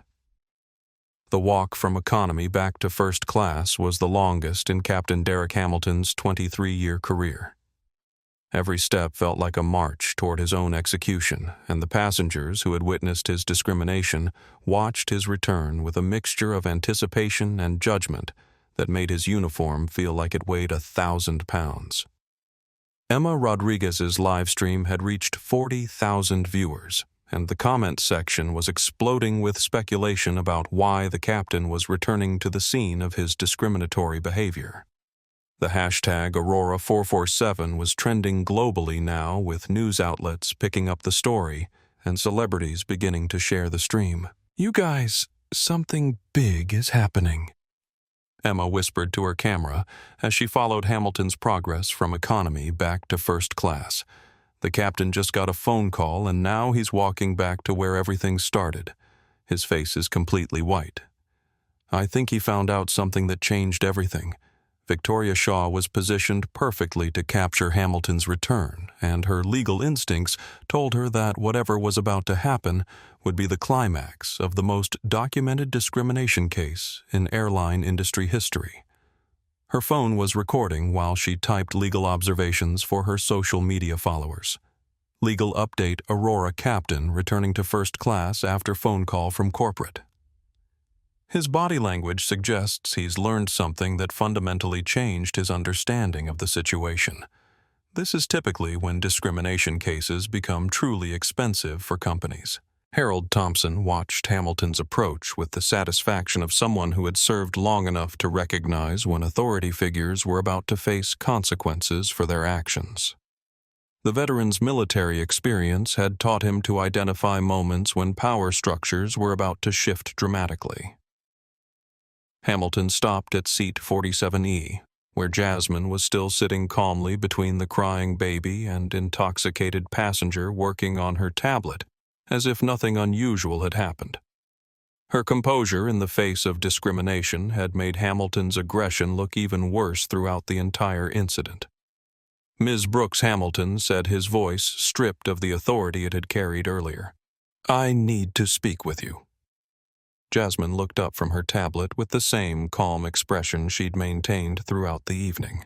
The walk from economy back to first class was the longest in Captain Derek Hamilton's 23-year career. Every step felt like a march toward his own execution, and the passengers who had witnessed his discrimination watched his return with a mixture of anticipation and judgment that made his uniform feel like it weighed 1,000 pounds. Emma Rodriguez's live stream had reached 40,000 viewers, and the comment section was exploding with speculation about why the captain was returning to the scene of his discriminatory behavior. The hashtag Aurora447 was trending globally now, with news outlets picking up the story and celebrities beginning to share the stream. "You guys, something big is happening," Emma whispered to her camera as she followed Hamilton's progress from economy back to first class. "The captain just got a phone call, and now he's walking back to where everything started. His face is completely white. I think he found out something that changed everything." Victoria Shaw was positioned perfectly to capture Hamilton's return, and her legal instincts told her that whatever was about to happen would be the climax of the most documented discrimination case in airline industry history. Her phone was recording while she typed legal observations for her social media followers. Legal update: Aurora captain returning to first class after phone call from corporate. His body language suggests he's learned something that fundamentally changed his understanding of the situation. This is typically when discrimination cases become truly expensive for companies. Harold Thompson watched Hamilton's approach with the satisfaction of someone who had served long enough to recognize when authority figures were about to face consequences for their actions. The veteran's military experience had taught him to identify moments when power structures were about to shift dramatically. Hamilton stopped at seat 47E, where Jasmine was still sitting calmly between the crying baby and intoxicated passenger working on her tablet, as if nothing unusual had happened. Her composure in the face of discrimination had made Hamilton's aggression look even worse throughout the entire incident. Ms. Brooks Hamilton said, his voice stripped of the authority it had carried earlier. "I need to speak with you." Jasmine looked up from her tablet with the same calm expression she'd maintained throughout the evening.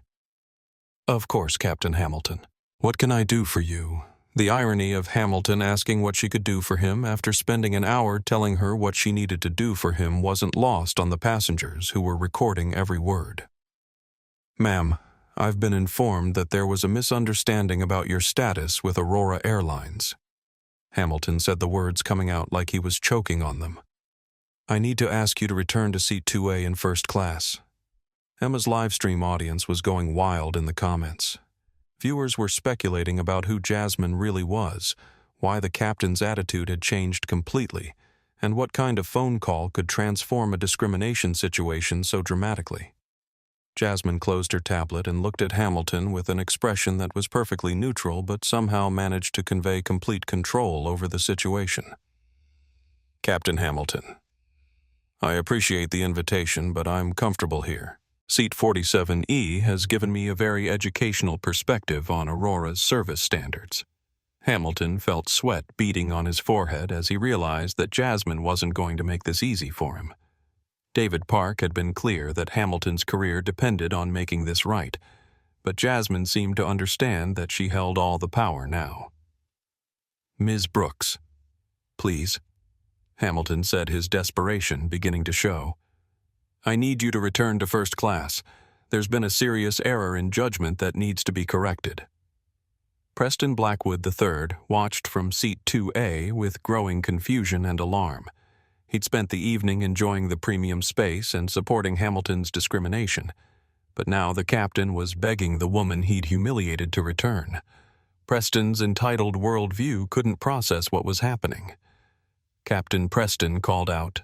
"Of course, Captain Hamilton. What can I do for you?" The irony of Hamilton asking what she could do for him after spending an hour telling her what she needed to do for him wasn't lost on the passengers who were recording every word. "Ma'am, I've been informed that there was a misunderstanding about your status with Aurora Airlines." Hamilton said the words coming out like he was choking on them. "I need to ask you to return to seat 2A in first class." Emma's livestream audience was going wild in the comments. Viewers were speculating about who Jasmine really was, why the captain's attitude had changed completely, and what kind of phone call could transform a discrimination situation so dramatically. Jasmine closed her tablet and looked at Hamilton with an expression that was perfectly neutral but somehow managed to convey complete control over the situation. "Captain Hamilton, I appreciate the invitation, but I'm comfortable here. Seat 47E has given me a very educational perspective on Aurora's service standards." Hamilton felt sweat beading on his forehead as he realized that Jasmine wasn't going to make this easy for him. David Park had been clear that Hamilton's career depended on making this right, but Jasmine seemed to understand that she held all the power now. "Ms. Brooks, please," Hamilton said, his desperation beginning to show. "I need you to return to first class. There's been a serious error in judgment that needs to be corrected." Preston Blackwood III watched from seat 2A with growing confusion and alarm. He'd spent the evening enjoying the premium space and supporting Hamilton's discrimination, but now the captain was begging the woman he'd humiliated to return. Preston's entitled worldview couldn't process what was happening. Captain Preston called out,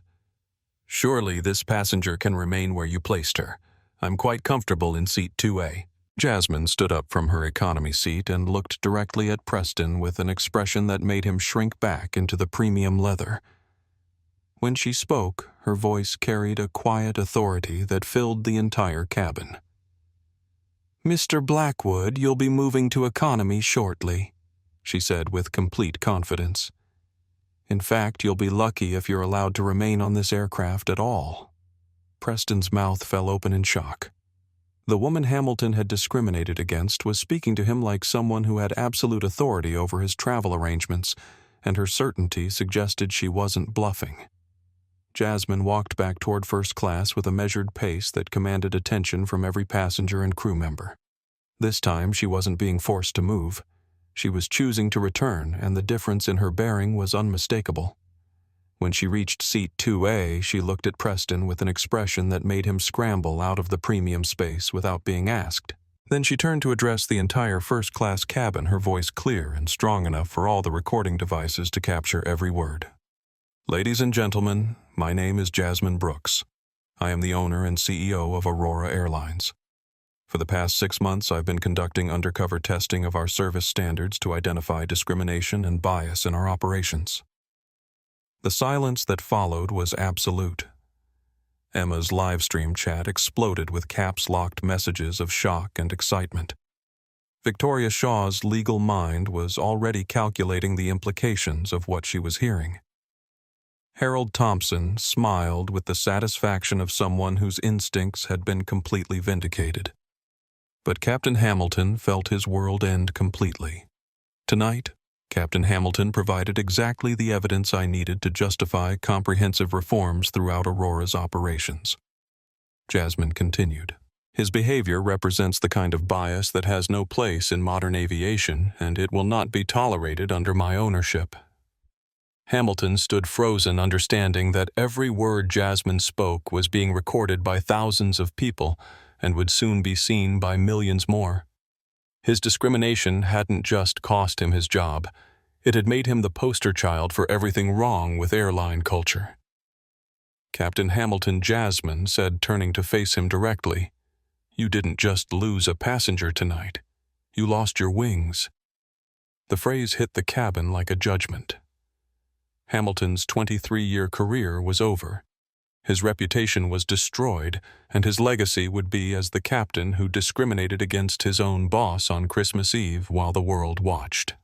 "Surely this passenger can remain where you placed her. I'm quite comfortable in seat 2A. Jasmine stood up from her economy seat and looked directly at Preston with an expression that made him shrink back into the premium leather. When she spoke, her voice carried a quiet authority that filled the entire cabin. "Mr. Blackwood, you'll be moving to economy shortly," she said with complete confidence. "In fact, you'll be lucky if you're allowed to remain on this aircraft at all." Preston's mouth fell open in shock. The woman Hamilton had discriminated against was speaking to him like someone who had absolute authority over his travel arrangements, and her certainty suggested she wasn't bluffing. Jasmine walked back toward first class with a measured pace that commanded attention from every passenger and crew member. This time, she wasn't being forced to move. She was choosing to return, and the difference in her bearing was unmistakable. When she reached seat 2A, she looked at Preston with an expression that made him scramble out of the premium space without being asked. Then she turned to address the entire first-class cabin, her voice clear and strong enough for all the recording devices to capture every word. "Ladies and gentlemen, my name is Jasmine Brooks. I am the owner and CEO of Aurora Airlines. For the past 6 months, I've been conducting undercover testing of our service standards to identify discrimination and bias in our operations." The silence that followed was absolute. Emma's livestream chat exploded with caps-locked messages of shock and excitement. Victoria Shaw's legal mind was already calculating the implications of what she was hearing. Harold Thompson smiled with the satisfaction of someone whose instincts had been completely vindicated. But Captain Hamilton felt his world end completely. Tonight, Captain Hamilton provided exactly the evidence I needed to justify comprehensive reforms throughout Aurora's operations. Jasmine continued. His behavior represents the kind of bias that has no place in modern aviation, and it will not be tolerated under my ownership." Hamilton stood frozen, understanding that every word Jasmine spoke was being recorded by thousands of people and would soon be seen by millions more. His discrimination hadn't just cost him his job, it had made him the poster child for everything wrong with airline culture. "Captain Hamilton," Jasmine said, turning to face him directly, "you didn't just lose a passenger tonight. You lost your wings." The phrase hit the cabin like a judgment. Hamilton's 23-year career was over. His reputation was destroyed, and his legacy would be as the captain who discriminated against his own boss on Christmas Eve while the world watched.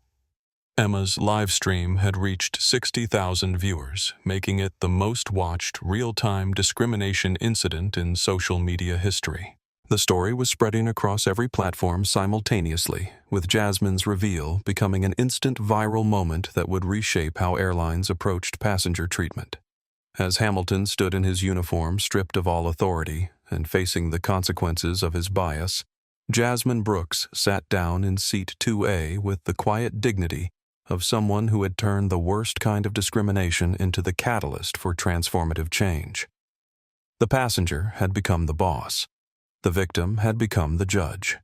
Emma's live stream had reached 60,000 viewers, making it the most watched real-time discrimination incident in social media history. The story was spreading across every platform simultaneously, with Jasmine's reveal becoming an instant viral moment that would reshape how airlines approached passenger treatment. As Hamilton stood in his uniform, stripped of all authority and facing the consequences of his bias, Jasmine Brooks sat down in seat 2A with the quiet dignity of someone who had turned the worst kind of discrimination into the catalyst for transformative change. The passenger had become the boss. The victim had become the judge.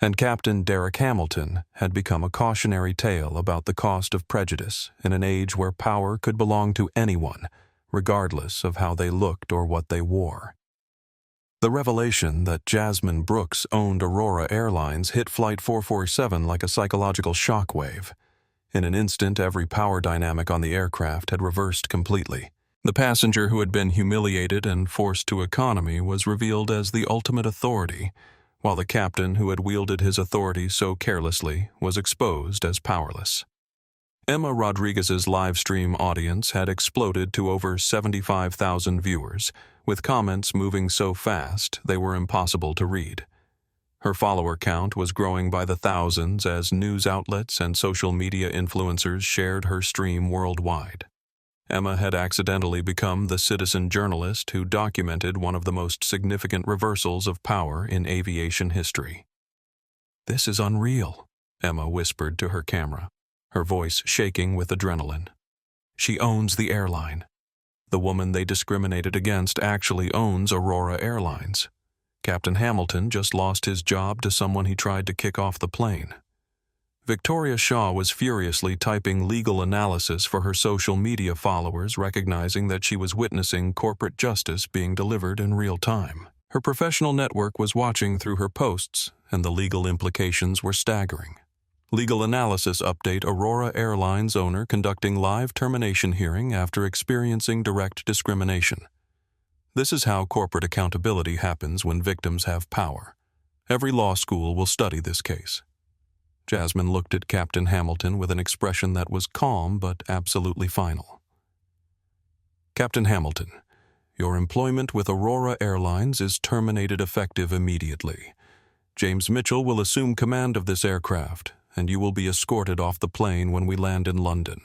And Captain Derek Hamilton had become a cautionary tale about the cost of prejudice in an age where power could belong to anyone, regardless of how they looked or what they wore. The revelation that Jasmine Brooks owned Aurora Airlines hit Flight 447 like a psychological shockwave. In an instant, every power dynamic on the aircraft had reversed completely. The passenger who had been humiliated and forced to economy was revealed as the ultimate authority, while the captain who had wielded his authority so carelessly was exposed as powerless. Emma Rodriguez's live stream audience had exploded to over 75,000 viewers, with comments moving so fast they were impossible to read. Her follower count was growing by the thousands as news outlets and social media influencers shared her stream worldwide. Emma had accidentally become the citizen journalist who documented one of the most significant reversals of power in aviation history. "This is unreal," Emma whispered to her camera, her voice shaking with adrenaline. "She owns the airline. The woman they discriminated against actually owns Aurora Airlines. Captain Hamilton just lost his job to someone he tried to kick off the plane." Victoria Shaw was furiously typing legal analysis for her social media followers, recognizing that she was witnessing corporate justice being delivered in real time. Her professional network was watching through her posts, and the legal implications were staggering. Legal analysis update: Aurora Airlines owner conducting live termination hearing after experiencing direct discrimination. This is how corporate accountability happens when victims have power. Every law school will study this case. Jasmine looked at Captain Hamilton with an expression that was calm but absolutely final. "Captain Hamilton, your employment with Aurora Airlines is terminated effective immediately. James Mitchell will assume command of this aircraft, and you will be escorted off the plane when we land in London."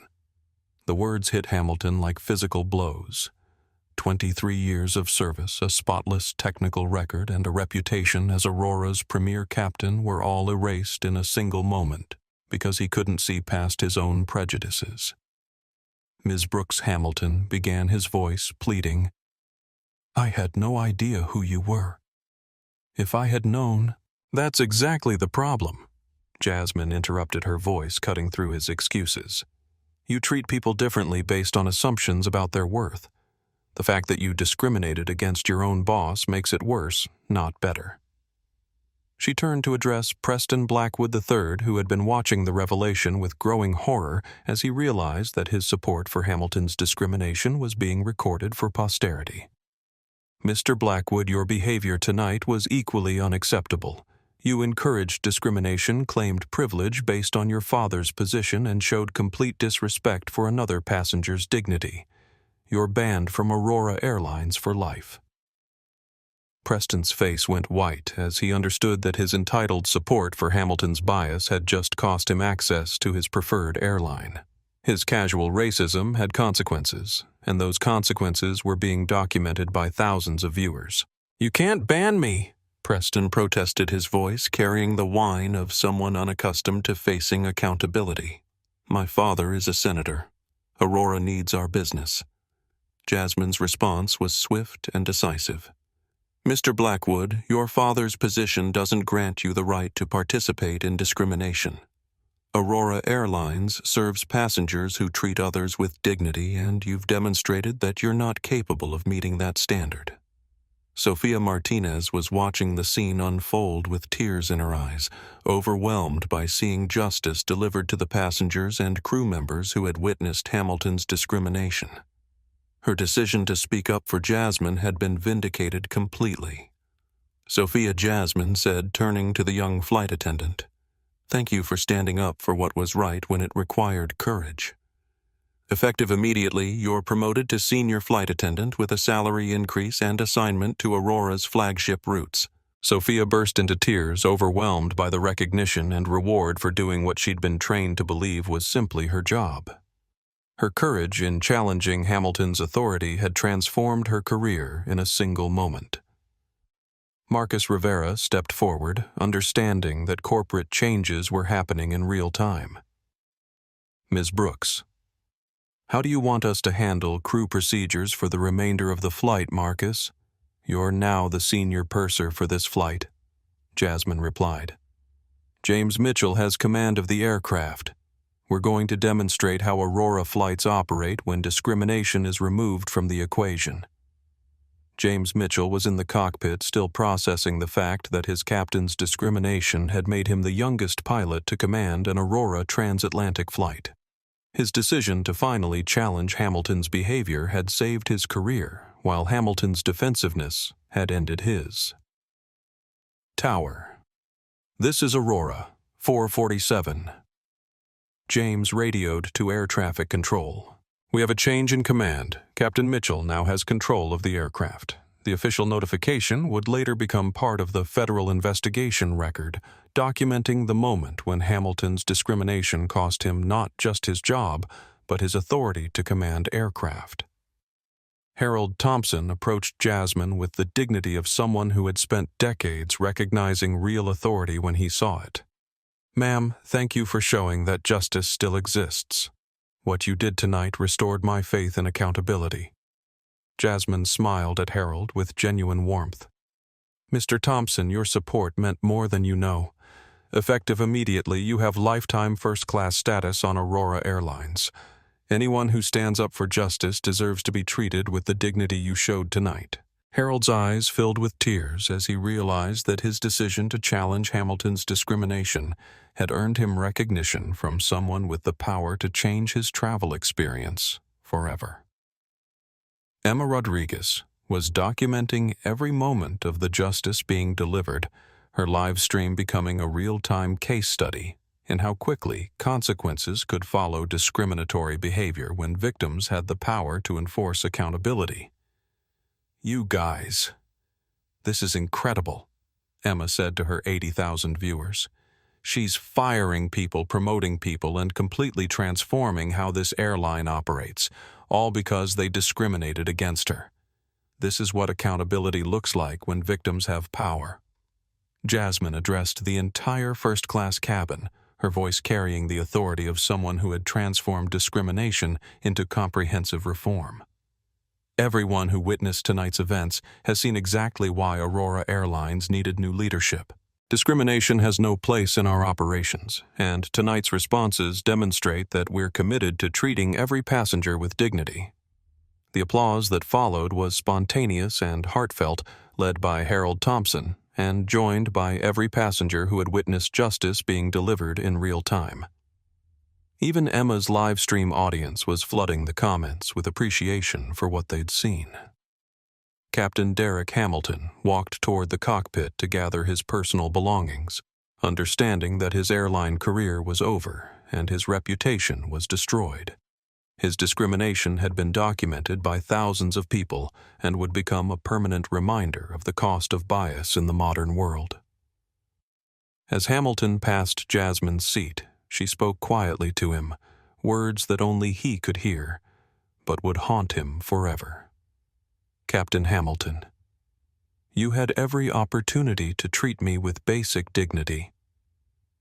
The words hit Hamilton like physical blows. 23 years of service, a spotless technical record, and a reputation as Aurora's premier captain were all erased in a single moment because he couldn't see past his own prejudices. "Ms. Brooks Hamilton," began his voice, pleading, "I had no idea who you were. If I had known—" "That's exactly the problem," Jasmine interrupted, her voice cutting through his excuses. "You treat people differently based on assumptions about their worth. The fact that you discriminated against your own boss makes it worse, not better." She turned to address Preston Blackwood III, who had been watching the revelation with growing horror as he realized that his support for Hamilton's discrimination was being recorded for posterity. "Mr. Blackwood, your behavior tonight was equally unacceptable. You encouraged discrimination, claimed privilege based on your father's position, and showed complete disrespect for another passenger's dignity. You're banned from Aurora Airlines for life." Preston's face went white as he understood that his entitled support for Hamilton's bias had just cost him access to his preferred airline. His casual racism had consequences, and those consequences were being documented by thousands of viewers. "You can't ban me," Preston protested, his voice carrying the whine of someone unaccustomed to facing accountability. "My father is a senator. Aurora needs our business." Jasmine's response was swift and decisive. "Mr. Blackwood, your father's position doesn't grant you the right to participate in discrimination. Aurora Airlines serves passengers who treat others with dignity, and you've demonstrated that you're not capable of meeting that standard." Sophia Martinez was watching the scene unfold with tears in her eyes, overwhelmed by seeing justice delivered to the passengers and crew members who had witnessed Hamilton's discrimination. Her decision to speak up for Jasmine had been vindicated completely. "Sophia," Jasmine said, turning to the young flight attendant, "thank you for standing up for what was right when it required courage. Effective immediately, you're promoted to senior flight attendant with a salary increase and assignment to Aurora's flagship routes." Sophia burst into tears, overwhelmed by the recognition and reward for doing what she'd been trained to believe was simply her job. Her courage in challenging Hamilton's authority had transformed her career in a single moment. Marcus Rivera stepped forward, understanding that corporate changes were happening in real time. "Ms. Brooks, how do you want us to handle crew procedures for the remainder of the flight, Marcus? You're now the senior purser for this flight," Jasmine replied. "James Mitchell has command of the aircraft. We're going to demonstrate how Aurora flights operate when discrimination is removed from the equation." James Mitchell was in the cockpit, still processing the fact that his captain's discrimination had made him the youngest pilot to command an Aurora transatlantic flight. His decision to finally challenge Hamilton's behavior had saved his career, while Hamilton's defensiveness had ended his. Tower. "This is Aurora, 447. James radioed to air traffic control. "We have a change in command. Captain Mitchell now has control of the aircraft. The official notification would later become part of the federal investigation record, documenting the moment when Hamilton's discrimination cost him not just his job, but his authority to command aircraft." Harold Thompson approached Jasmine with the dignity of someone who had spent decades recognizing real authority when he saw it. "Ma'am, thank you for showing that justice still exists. What you did tonight restored my faith in accountability." Jasmine smiled at Harold with genuine warmth. "Mr. Thompson, your support meant more than you know. Effective immediately, you have lifetime first-class status on Aurora Airlines. Anyone who stands up for justice deserves to be treated with the dignity you showed tonight." Harold's eyes filled with tears as he realized that his decision to challenge Hamilton's discrimination had earned him recognition from someone with the power to change his travel experience forever. Emma Rodriguez was documenting every moment of the justice being delivered, her live stream becoming a real-time case study in how quickly consequences could follow discriminatory behavior when victims had the power to enforce accountability. "You guys, this is incredible," Emma said to her 80,000 viewers. "She's firing people, promoting people, and completely transforming how this airline operates, all because they discriminated against her. This is what accountability looks like when victims have power." Jasmine addressed the entire first-class cabin, her voice carrying the authority of someone who had transformed discrimination into comprehensive reform. "Everyone who witnessed tonight's events has seen exactly why Aurora Airlines needed new leadership. Discrimination has no place in our operations, and tonight's responses demonstrate that we're committed to treating every passenger with dignity." The applause that followed was spontaneous and heartfelt, led by Harold Thompson, and joined by every passenger who had witnessed justice being delivered in real time. Even Emma's live stream audience was flooding the comments with appreciation for what they'd seen. Captain Derek Hamilton walked toward the cockpit to gather his personal belongings, understanding that his airline career was over and his reputation was destroyed. His discrimination had been documented by thousands of people and would become a permanent reminder of the cost of bias in the modern world. As Hamilton passed Jasmine's seat, she spoke quietly to him, words that only he could hear, but would haunt him forever. "Captain Hamilton, You had every opportunity to treat me with basic dignity.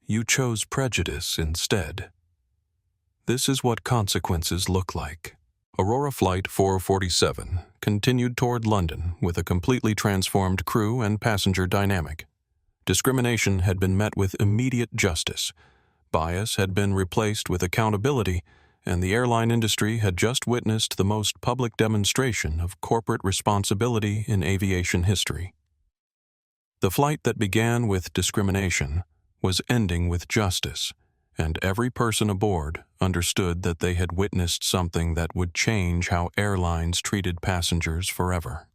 You chose prejudice instead. This is what consequences look like. Aurora Flight 447 continued toward London with a completely transformed crew and passenger dynamic. Discrimination had been met with immediate justice. Bias had been replaced with accountability, and the airline industry had just witnessed the most public demonstration of corporate responsibility in aviation history. The flight that began with discrimination was ending with justice, and every person aboard understood that they had witnessed something that would change how airlines treated passengers forever.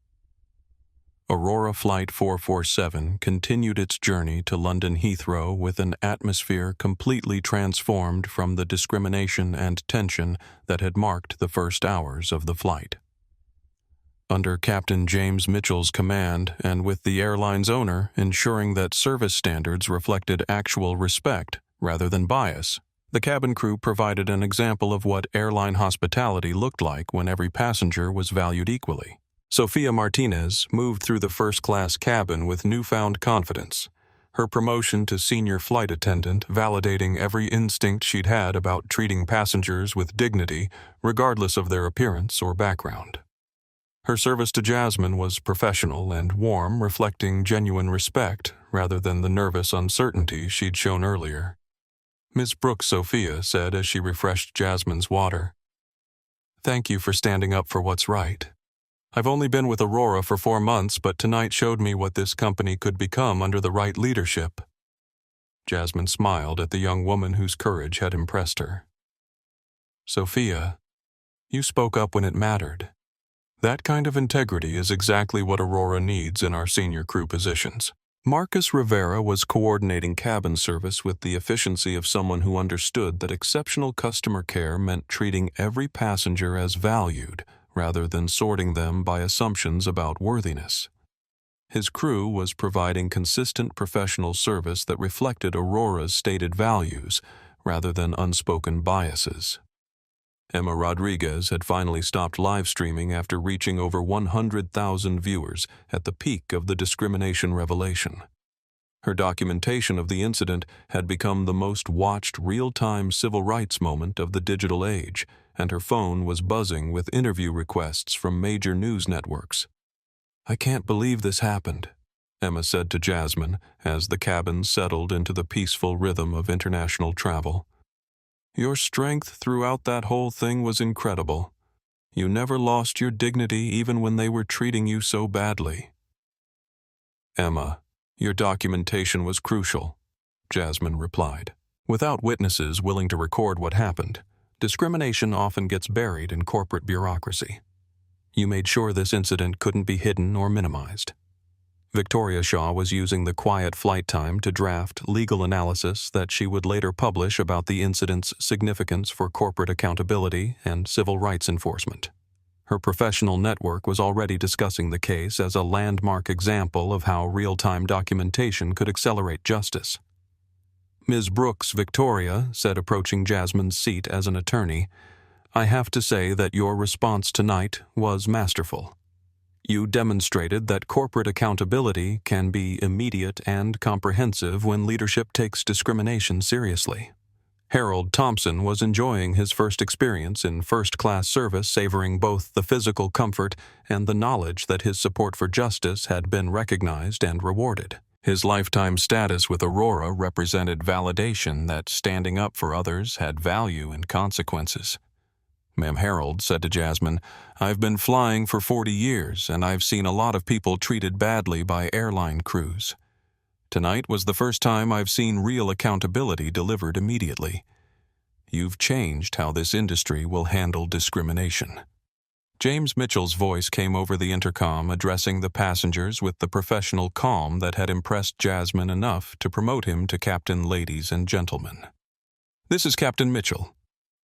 Aurora Flight 447 continued its journey to London Heathrow with an atmosphere completely transformed from the discrimination and tension that had marked the first hours of the flight. Under Captain James Mitchell's command, and with the airline's owner ensuring that service standards reflected actual respect rather than bias, the cabin crew provided an example of what airline hospitality looked like when every passenger was valued equally. Sophia Martinez moved through the first-class cabin with newfound confidence, her promotion to senior flight attendant validating every instinct she'd had about treating passengers with dignity, regardless of their appearance or background. Her service to Jasmine was professional and warm, reflecting genuine respect rather than the nervous uncertainty she'd shown earlier. Miss Brooks Sophia said as she refreshed Jasmine's water, "Thank you for standing up for what's right. I've only been with Aurora for 4 months, but tonight showed me what this company could become under the right leadership." Jasmine smiled at the young woman whose courage had impressed her. "Sophia, you spoke up when it mattered. That kind of integrity is exactly what Aurora needs in our senior crew positions." Marcus Rivera was coordinating cabin service with the efficiency of someone who understood that exceptional customer care meant treating every passenger as valued, rather than sorting them by assumptions about worthiness. His crew was providing consistent professional service that reflected Aurora's stated values, rather than unspoken biases. Emma Rodriguez had finally stopped live streaming after reaching over 100,000 viewers at the peak of the discrimination revelation. Her documentation of the incident had become the most watched real-time civil rights moment of the digital age, and her phone was buzzing with interview requests from major news networks. "I can't believe this happened," Emma said to Jasmine as the cabin settled into the peaceful rhythm of international travel. "Your strength throughout that whole thing was incredible. You never lost your dignity even when they were treating you so badly." "Emma, your documentation was crucial," Jasmine replied. Without witnesses willing to record what happened, discrimination often gets buried in corporate bureaucracy. You made sure this incident couldn't be hidden or minimized. Victoria Shaw was using the quiet flight time to draft legal analysis that she would later publish about the incident's significance for corporate accountability and civil rights enforcement. Her professional network was already discussing the case as a landmark example of how real-time documentation could accelerate justice. Ms. Brooks Victoria said, approaching Jasmine's seat as an attorney, "I have to say that your response tonight was masterful. You demonstrated that corporate accountability can be immediate and comprehensive when leadership takes discrimination seriously." Harold Thompson was enjoying his first experience in first-class service, savoring both the physical comfort and the knowledge that his support for justice had been recognized and rewarded. His lifetime status with Aurora represented validation that standing up for others had value and consequences. Ma'am Harold said to Jasmine, "I've been flying for 40 years, and I've seen a lot of people treated badly by airline crews. Tonight was the first time I've seen real accountability delivered immediately. You've changed how this industry will handle discrimination." James Mitchell's voice came over the intercom, addressing the passengers with the professional calm that had impressed Jasmine enough to promote him to Captain Ladies and Gentlemen. "This is Captain Mitchell.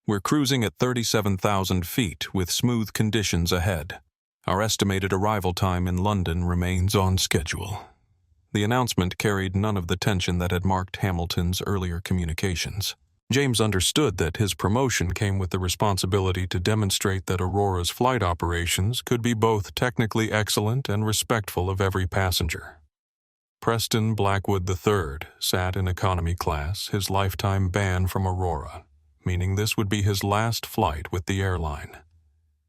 We're cruising at 37,000 feet with smooth conditions ahead. Our estimated arrival time in London remains on schedule." The announcement carried none of the tension that had marked Hamilton's earlier communications. James understood that his promotion came with the responsibility to demonstrate that Aurora's flight operations could be both technically excellent and respectful of every passenger. Preston Blackwood III sat in economy class, his lifetime ban from Aurora, meaning this would be his last flight with the airline.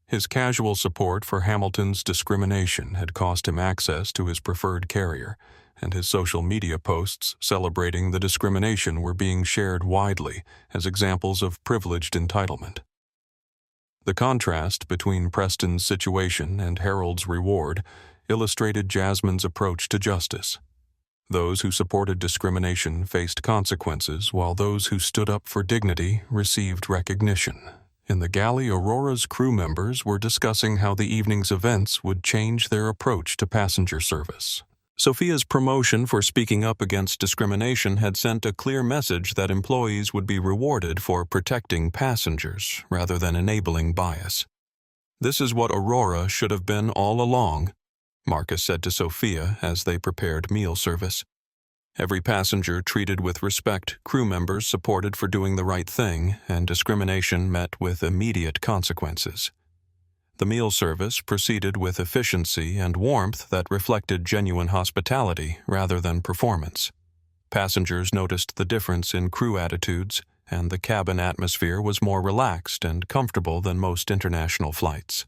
His casual support for Hamilton's discrimination had cost him access to his preferred carrier, and his social media posts celebrating the discrimination were being shared widely as examples of privileged entitlement. The contrast between Preston's situation and Harold's reward illustrated Jasmine's approach to justice. Those who supported discrimination faced consequences, while those who stood up for dignity received recognition. In the galley, Aurora's crew members were discussing how the evening's events would change their approach to passenger service. Sophia's promotion for speaking up against discrimination had sent a clear message that employees would be rewarded for protecting passengers rather than enabling bias. "This is what Aurora should have been all along," Marcus said to Sophia as they prepared meal service. Every passenger treated with respect, crew members supported for doing the right thing, and discrimination met with immediate consequences. The meal service proceeded with efficiency and warmth that reflected genuine hospitality rather than performance. Passengers noticed the difference in crew attitudes, and the cabin atmosphere was more relaxed and comfortable than most international flights.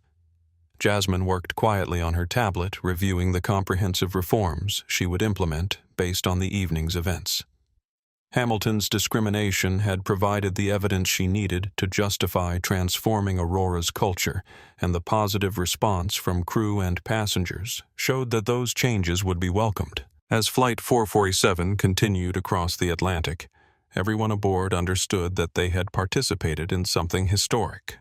Jasmine worked quietly on her tablet, reviewing the comprehensive reforms she would implement based on the evening's events. Hamilton's discrimination had provided the evidence she needed to justify transforming Aurora's culture, and the positive response from crew and passengers showed that those changes would be welcomed. As Flight 447 continued across the Atlantic, everyone aboard understood that they had participated in something historic.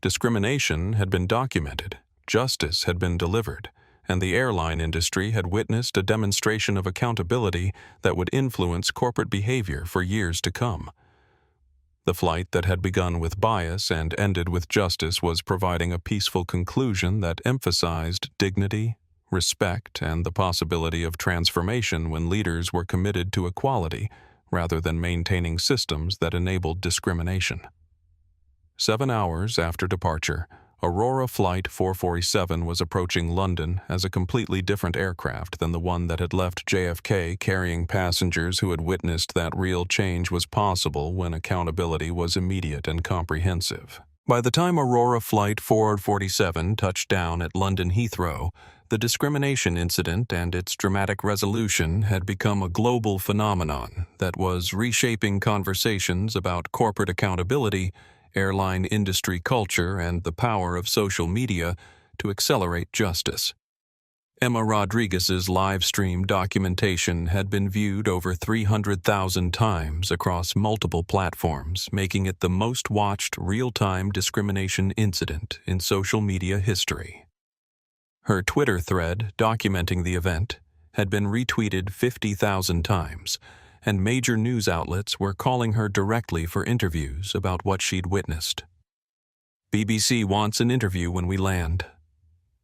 Discrimination had been documented, justice had been delivered, and the airline industry had witnessed a demonstration of accountability that would influence corporate behavior for years to come. The flight that had begun with bias and ended with justice was providing a peaceful conclusion that emphasized dignity, respect, and the possibility of transformation when leaders were committed to equality rather than maintaining systems that enabled discrimination. 7 hours after departure, Aurora Flight 447 was approaching London as a completely different aircraft than the one that had left JFK, carrying passengers who had witnessed that real change was possible when accountability was immediate and comprehensive. By the time Aurora Flight 447 touched down at London Heathrow, the discrimination incident and its dramatic resolution had become a global phenomenon that was reshaping conversations about corporate accountability, airline industry culture, and the power of social media to accelerate justice. Emma Rodriguez's live-stream documentation had been viewed over 300,000 times across multiple platforms, making it the most-watched real-time discrimination incident in social media history. Her Twitter thread documenting the event had been retweeted 50,000 times, and major news outlets were calling her directly for interviews about what she'd witnessed. "BBC wants an interview when we land,"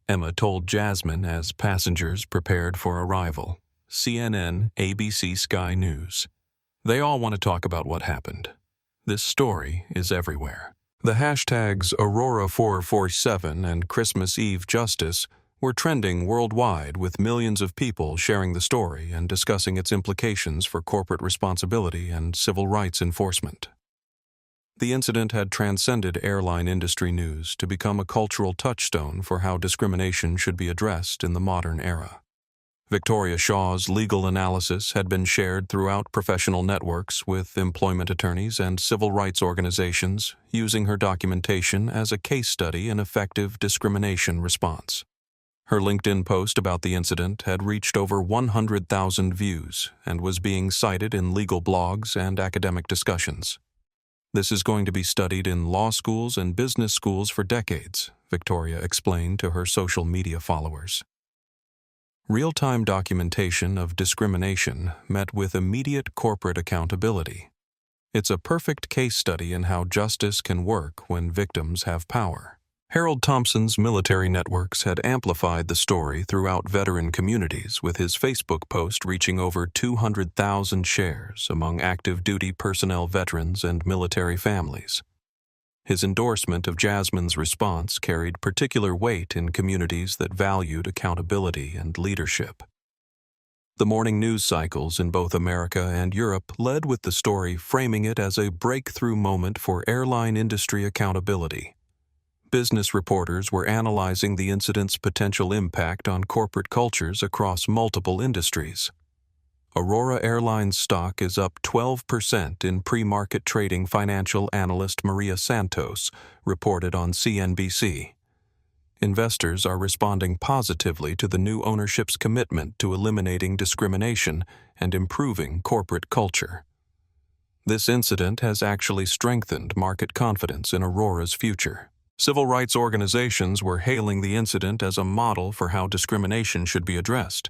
Emma told Jasmine as passengers prepared for arrival. CNN, ABC, Sky News. "They all want to talk about what happened. This story is everywhere." The hashtags Aurora447 and Christmas Eve Justice were trending worldwide, with millions of people sharing the story and discussing its implications for corporate responsibility and civil rights enforcement. The incident had transcended airline industry news to become a cultural touchstone for how discrimination should be addressed in the modern era. Victoria Shaw's legal analysis had been shared throughout professional networks with employment attorneys and civil rights organizations, using her documentation as a case study in effective discrimination response. Her LinkedIn post about the incident had reached over 100,000 views and was being cited in legal blogs and academic discussions. "This is going to be studied in law schools and business schools for decades," Victoria explained to her social media followers. Real-time documentation of discrimination met with immediate corporate accountability. It's a perfect case study in how justice can work when victims have power. Harold Thompson's military networks had amplified the story throughout veteran communities, with his Facebook post reaching over 200,000 shares among active duty personnel veterans and military families. His endorsement of Jasmine's response carried particular weight in communities that valued accountability and leadership. The morning news cycles in both America and Europe led with the story framing it as a breakthrough moment for airline industry accountability. Business reporters were analyzing the incident's potential impact on corporate cultures across multiple industries. Aurora Airlines stock is up 12% in pre-market trading, financial analyst Maria Santos reported on CNBC. Investors are responding positively to the new ownership's commitment to eliminating discrimination and improving corporate culture. This incident has actually strengthened market confidence in Aurora's future. Civil rights organizations were hailing the incident as a model for how discrimination should be addressed.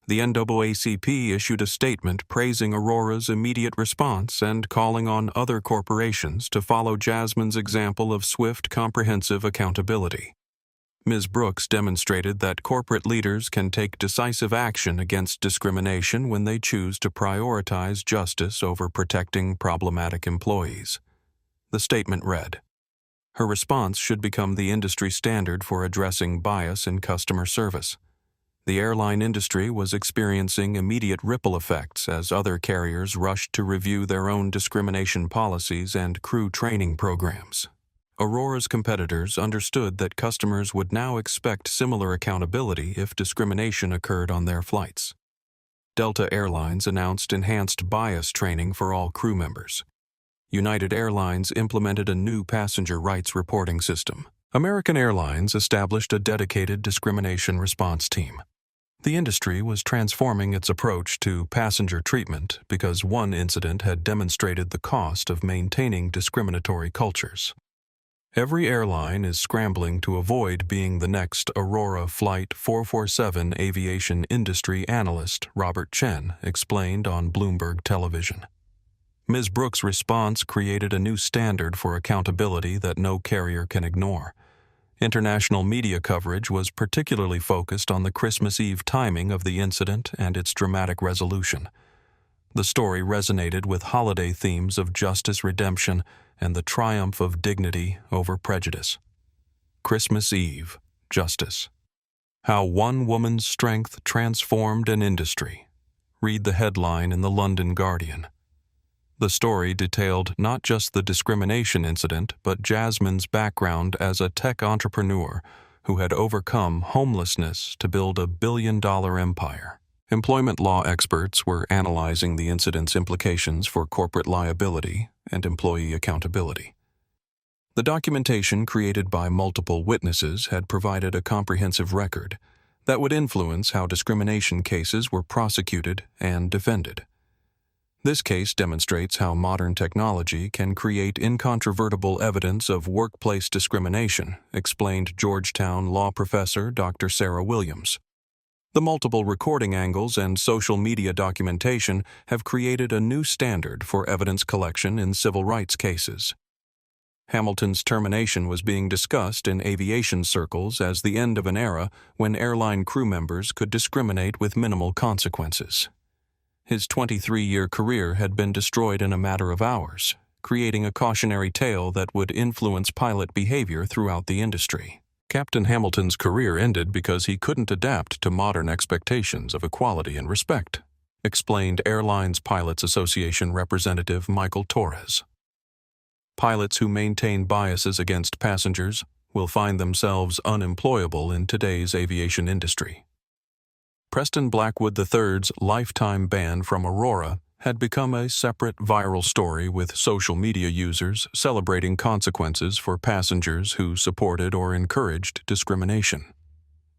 The NAACP issued a statement praising Aurora's immediate response and calling on other corporations to follow Jasmine's example of swift, comprehensive accountability. Ms. Brooks demonstrated that corporate leaders can take decisive action against discrimination when they choose to prioritize justice over protecting problematic employees. The statement read, "Her response should become the industry standard for addressing bias in customer service." The airline industry was experiencing immediate ripple effects as other carriers rushed to review their own discrimination policies and crew training programs. Aurora's competitors understood that customers would now expect similar accountability if discrimination occurred on their flights. Delta Airlines announced enhanced bias training for all crew members. United Airlines implemented a new passenger rights reporting system. American Airlines established a dedicated discrimination response team. The industry was transforming its approach to passenger treatment because one incident had demonstrated the cost of maintaining discriminatory cultures. Every airline is scrambling to avoid being the next Aurora Flight 447, aviation industry analyst Robert Chen explained on Bloomberg Television. Ms. Brooks' response created a new standard for accountability that no carrier can ignore. International media coverage was particularly focused on the Christmas Eve timing of the incident and its dramatic resolution. The story resonated with holiday themes of justice, redemption, and the triumph of dignity over prejudice. Christmas Eve, Justice. How one woman's strength transformed an industry. Read the headline in the London Guardian. The story detailed not just the discrimination incident, but Jasmine's background as a tech entrepreneur who had overcome homelessness to build a billion-dollar empire. Employment law experts were analyzing the incident's implications for corporate liability and employee accountability. The documentation created by multiple witnesses had provided a comprehensive record that would influence how discrimination cases were prosecuted and defended. This case demonstrates how modern technology can create incontrovertible evidence of workplace discrimination, explained Georgetown law professor Dr. Sarah Williams. The multiple recording angles and social media documentation have created a new standard for evidence collection in civil rights cases. Hamilton's termination was being discussed in aviation circles as the end of an era when airline crew members could discriminate with minimal consequences. His 23-year career had been destroyed in a matter of hours, creating a cautionary tale that would influence pilot behavior throughout the industry. Captain Hamilton's career ended because he couldn't adapt to modern expectations of equality and respect, explained Airlines Pilots Association representative Michael Torres. Pilots who maintain biases against passengers will find themselves unemployable in today's aviation industry. Preston Blackwood III's lifetime ban from Aurora had become a separate viral story, with social media users celebrating consequences for passengers who supported or encouraged discrimination.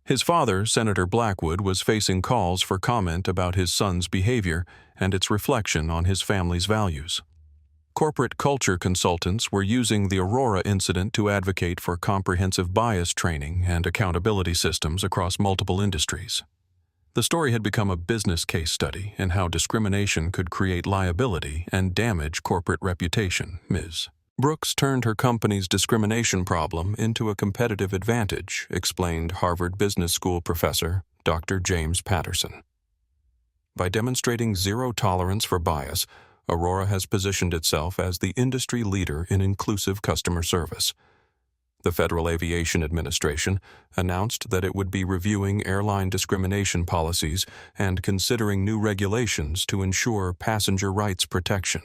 His father, Senator Blackwood, was facing calls for comment about his son's behavior and its reflection on his family's values. Corporate culture consultants were using the Aurora incident to advocate for comprehensive bias training and accountability systems across multiple industries. The story had become a business case study in how discrimination could create liability and damage corporate reputation, Ms. Brooks turned her company's discrimination problem into a competitive advantage, explained Harvard Business School professor Dr. James Patterson. By demonstrating zero tolerance for bias, Aurora has positioned itself as the industry leader in inclusive customer service. The Federal Aviation Administration announced that it would be reviewing airline discrimination policies and considering new regulations to ensure passenger rights protection.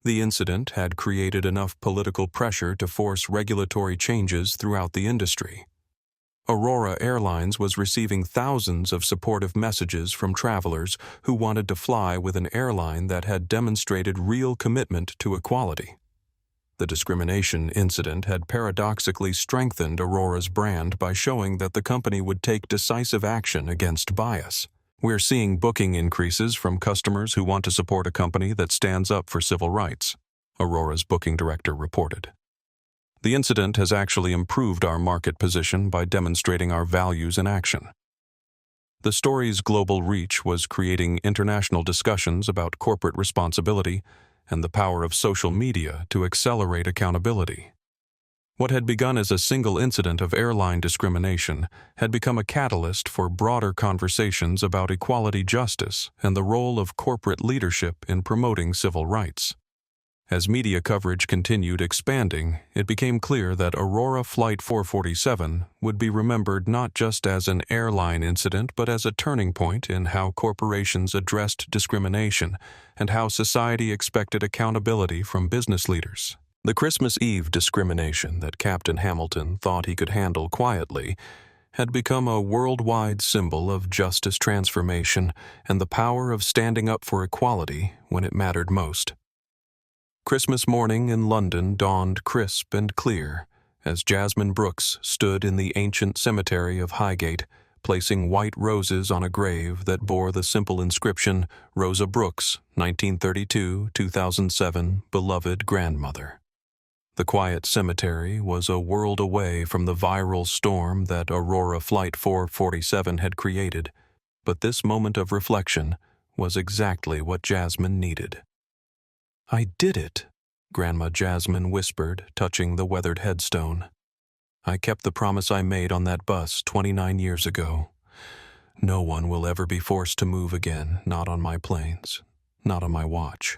The incident had created enough political pressure to force regulatory changes throughout the industry. Aurora Airlines was receiving thousands of supportive messages from travelers who wanted to fly with an airline that had demonstrated real commitment to equality. The discrimination incident had paradoxically strengthened Aurora's brand by showing that the company would take decisive action against bias. We're seeing booking increases from customers who want to support a company that stands up for civil rights, Aurora's booking director reported. The incident has actually improved our market position by demonstrating our values in action. The story's global reach was creating international discussions about corporate responsibility and the power of social media to accelerate accountability. What had begun as a single incident of airline discrimination had become a catalyst for broader conversations about equality justice and the role of corporate leadership in promoting civil rights. As media coverage continued expanding, it became clear that Aurora Flight 447 would be remembered not just as an airline incident but as a turning point in how corporations addressed discrimination and how society expected accountability from business leaders. The Christmas Eve discrimination that Captain Hamilton thought he could handle quietly had become a worldwide symbol of justice transformation and the power of standing up for equality when it mattered most. Christmas morning in London dawned crisp and clear as Jasmine Brooks stood in the ancient cemetery of Highgate, placing white roses on a grave that bore the simple inscription, Rosa Brooks, 1932-2007, beloved grandmother. The quiet cemetery was a world away from the viral storm that Aurora Flight 447 had created, but this moment of reflection was exactly what Jasmine needed. "I did it," Grandma Jasmine whispered, touching the weathered headstone. "I kept the promise I made on that bus 29 years ago. No one will ever be forced to move again, not on my planes, not on my watch."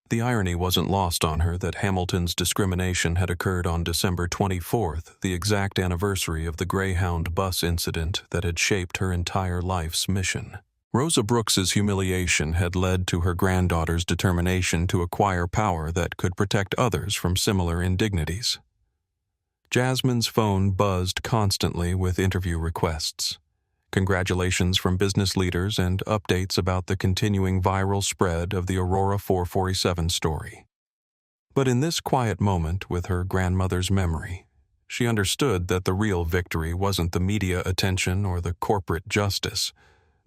The irony wasn't lost on her that Hamilton's discrimination had occurred on December 24th, the exact anniversary of the Greyhound bus incident that had shaped her entire life's mission. Rosa Brooks's humiliation had led to her granddaughter's determination to acquire power that could protect others from similar indignities. Jasmine's phone buzzed constantly with interview requests, congratulations from business leaders, and updates about the continuing viral spread of the Aurora 447 story. But in this quiet moment with her grandmother's memory, she understood that the real victory wasn't the media attention or the corporate justice.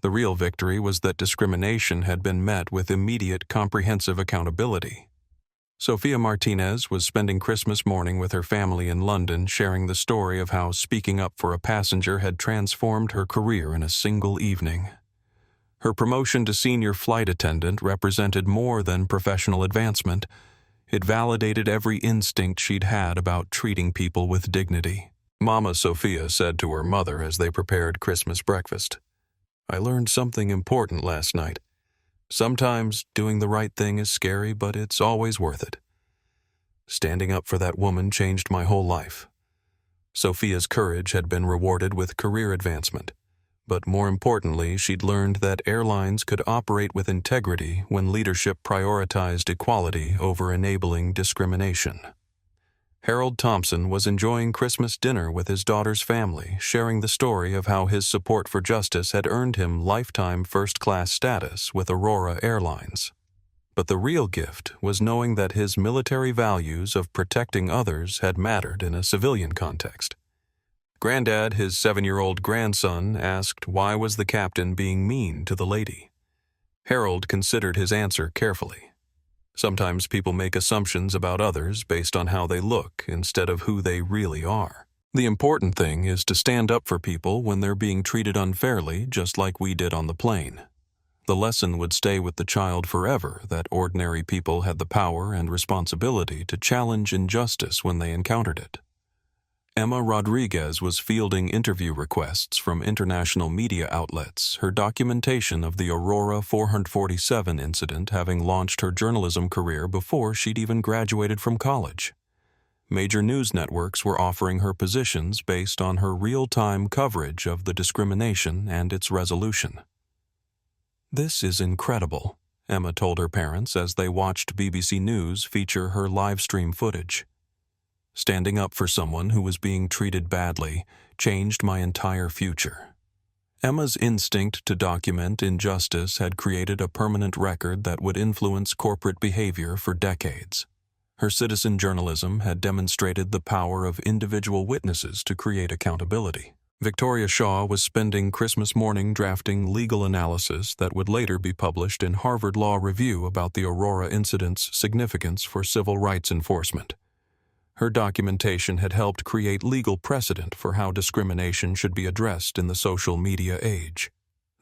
The real victory was that discrimination had been met with immediate, comprehensive accountability. Sophia Martinez was spending Christmas morning with her family in London, sharing the story of how speaking up for a passenger had transformed her career in a single evening. Her promotion to senior flight attendant represented more than professional advancement. It validated every instinct she'd had about treating people with dignity. Mama Sophia said to her mother as they prepared Christmas breakfast, "I learned something important last night. Sometimes doing the right thing is scary, but it's always worth it. Standing up for that woman changed my whole life." Sophia's courage had been rewarded with career advancement, but more importantly, she'd learned that airlines could operate with integrity when leadership prioritized equality over enabling discrimination. Harold Thompson was enjoying Christmas dinner with his daughter's family, sharing the story of how his support for justice had earned him lifetime first-class status with Aurora Airlines. But the real gift was knowing that his military values of protecting others had mattered in a civilian context. Granddad, his 7-year-old grandson, asked why was the captain being mean to the lady. Harold considered his answer carefully. Sometimes people make assumptions about others based on how they look instead of who they really are. The important thing is to stand up for people when they're being treated unfairly, just like we did on the plane. The lesson would stay with the child forever that ordinary people had the power and responsibility to challenge injustice when they encountered it. Emma Rodriguez was fielding interview requests from international media outlets, her documentation of the Aurora 447 incident having launched her journalism career before she'd even graduated from college. Major news networks were offering her positions based on her real-time coverage of the discrimination and its resolution. "This is incredible," Emma told her parents as they watched BBC News feature her live stream footage. "Standing up for someone who was being treated badly changed my entire future." Emma's instinct to document injustice had created a permanent record that would influence corporate behavior for decades. Her citizen journalism had demonstrated the power of individual witnesses to create accountability. Victoria Shaw was spending Christmas morning drafting legal analysis that would later be published in Harvard Law Review about the Aurora incident's significance for civil rights enforcement. Her documentation had helped create legal precedent for how discrimination should be addressed in the social media age.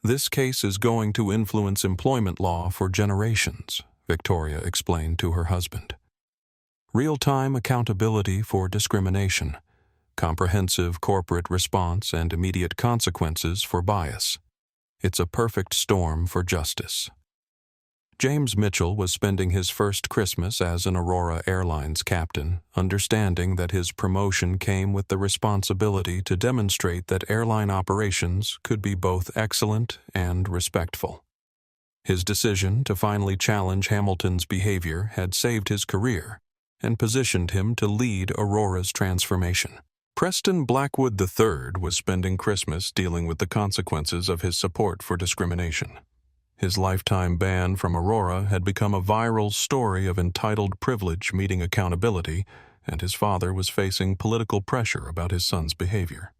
"This case is going to influence employment law for generations," Victoria explained to her husband. "Real-time accountability for discrimination, comprehensive corporate response, and immediate consequences for bias. It's a perfect storm for justice." James Mitchell was spending his first Christmas as an Aurora Airlines captain, understanding that his promotion came with the responsibility to demonstrate that airline operations could be both excellent and respectful. His decision to finally challenge Hamilton's behavior had saved his career and positioned him to lead Aurora's transformation. Preston Blackwood III was spending Christmas dealing with the consequences of his support for discrimination. His lifetime ban from Aurora had become a viral story of entitled privilege meeting accountability, and his father was facing political pressure about his son's behavior.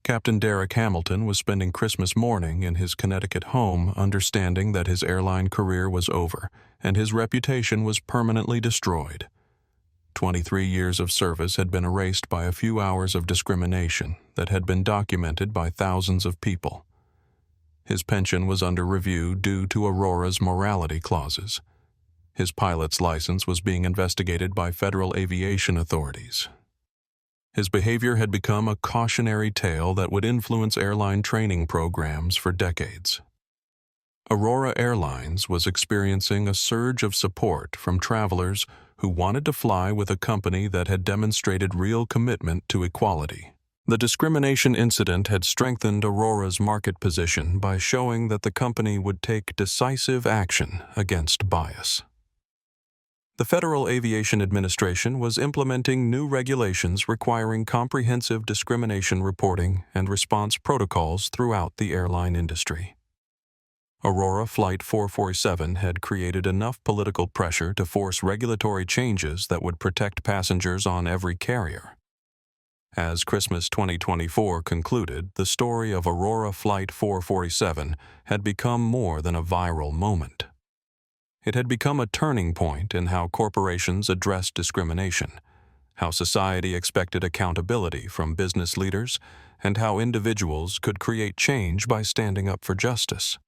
Captain Derek Hamilton was spending Christmas morning in his Connecticut home, understanding that his airline career was over and his reputation was permanently destroyed. 23 years of service had been erased by a few hours of discrimination that had been documented by thousands of people. His pension was under review due to Aurora's morality clauses. His pilot's license was being investigated by federal aviation authorities. His behavior had become a cautionary tale that would influence airline training programs for decades. Aurora Airlines was experiencing a surge of support from travelers who wanted to fly with a company that had demonstrated real commitment to equality. The discrimination incident had strengthened Aurora's market position by showing that the company would take decisive action against bias. The Federal Aviation Administration was implementing new regulations requiring comprehensive discrimination reporting and response protocols throughout the airline industry. Aurora Flight 447 had created enough political pressure to force regulatory changes that would protect passengers on every carrier. As Christmas 2024 concluded, the story of Aurora Flight 447 had become more than a viral moment. It had become a turning point in how corporations addressed discrimination, how society expected accountability from business leaders, and how individuals could create change by standing up for justice.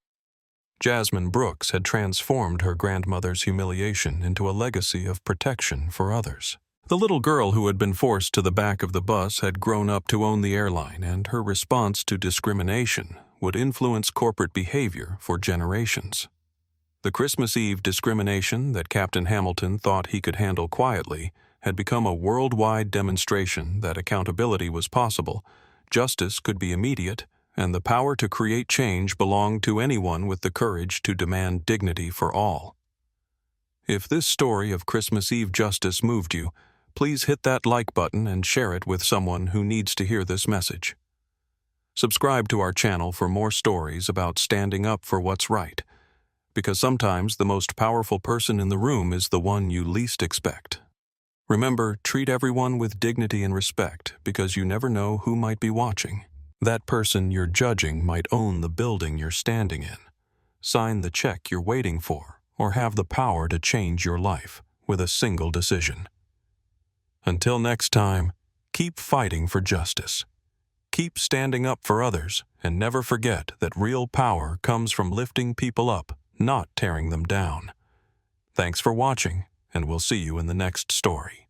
Jasmine Brooks had transformed her grandmother's humiliation into a legacy of protection for others. The little girl who had been forced to the back of the bus had grown up to own the airline, and her response to discrimination would influence corporate behavior for generations. The Christmas Eve discrimination that Captain Hamilton thought he could handle quietly had become a worldwide demonstration that accountability was possible, justice could be immediate, and the power to create change belonged to anyone with the courage to demand dignity for all. If this story of Christmas Eve justice moved you, please hit that like button and share it with someone who needs to hear this message. Subscribe to our channel for more stories about standing up for what's right, because sometimes the most powerful person in the room is the one you least expect. Remember, treat everyone with dignity and respect, because you never know who might be watching. That person you're judging might own the building you're standing in, sign the check you're waiting for, or have the power to change your life with a single decision. Until next time, keep fighting for justice. Keep standing up for others, and never forget that real power comes from lifting people up, not tearing them down. Thanks for watching, and we'll see you in the next story.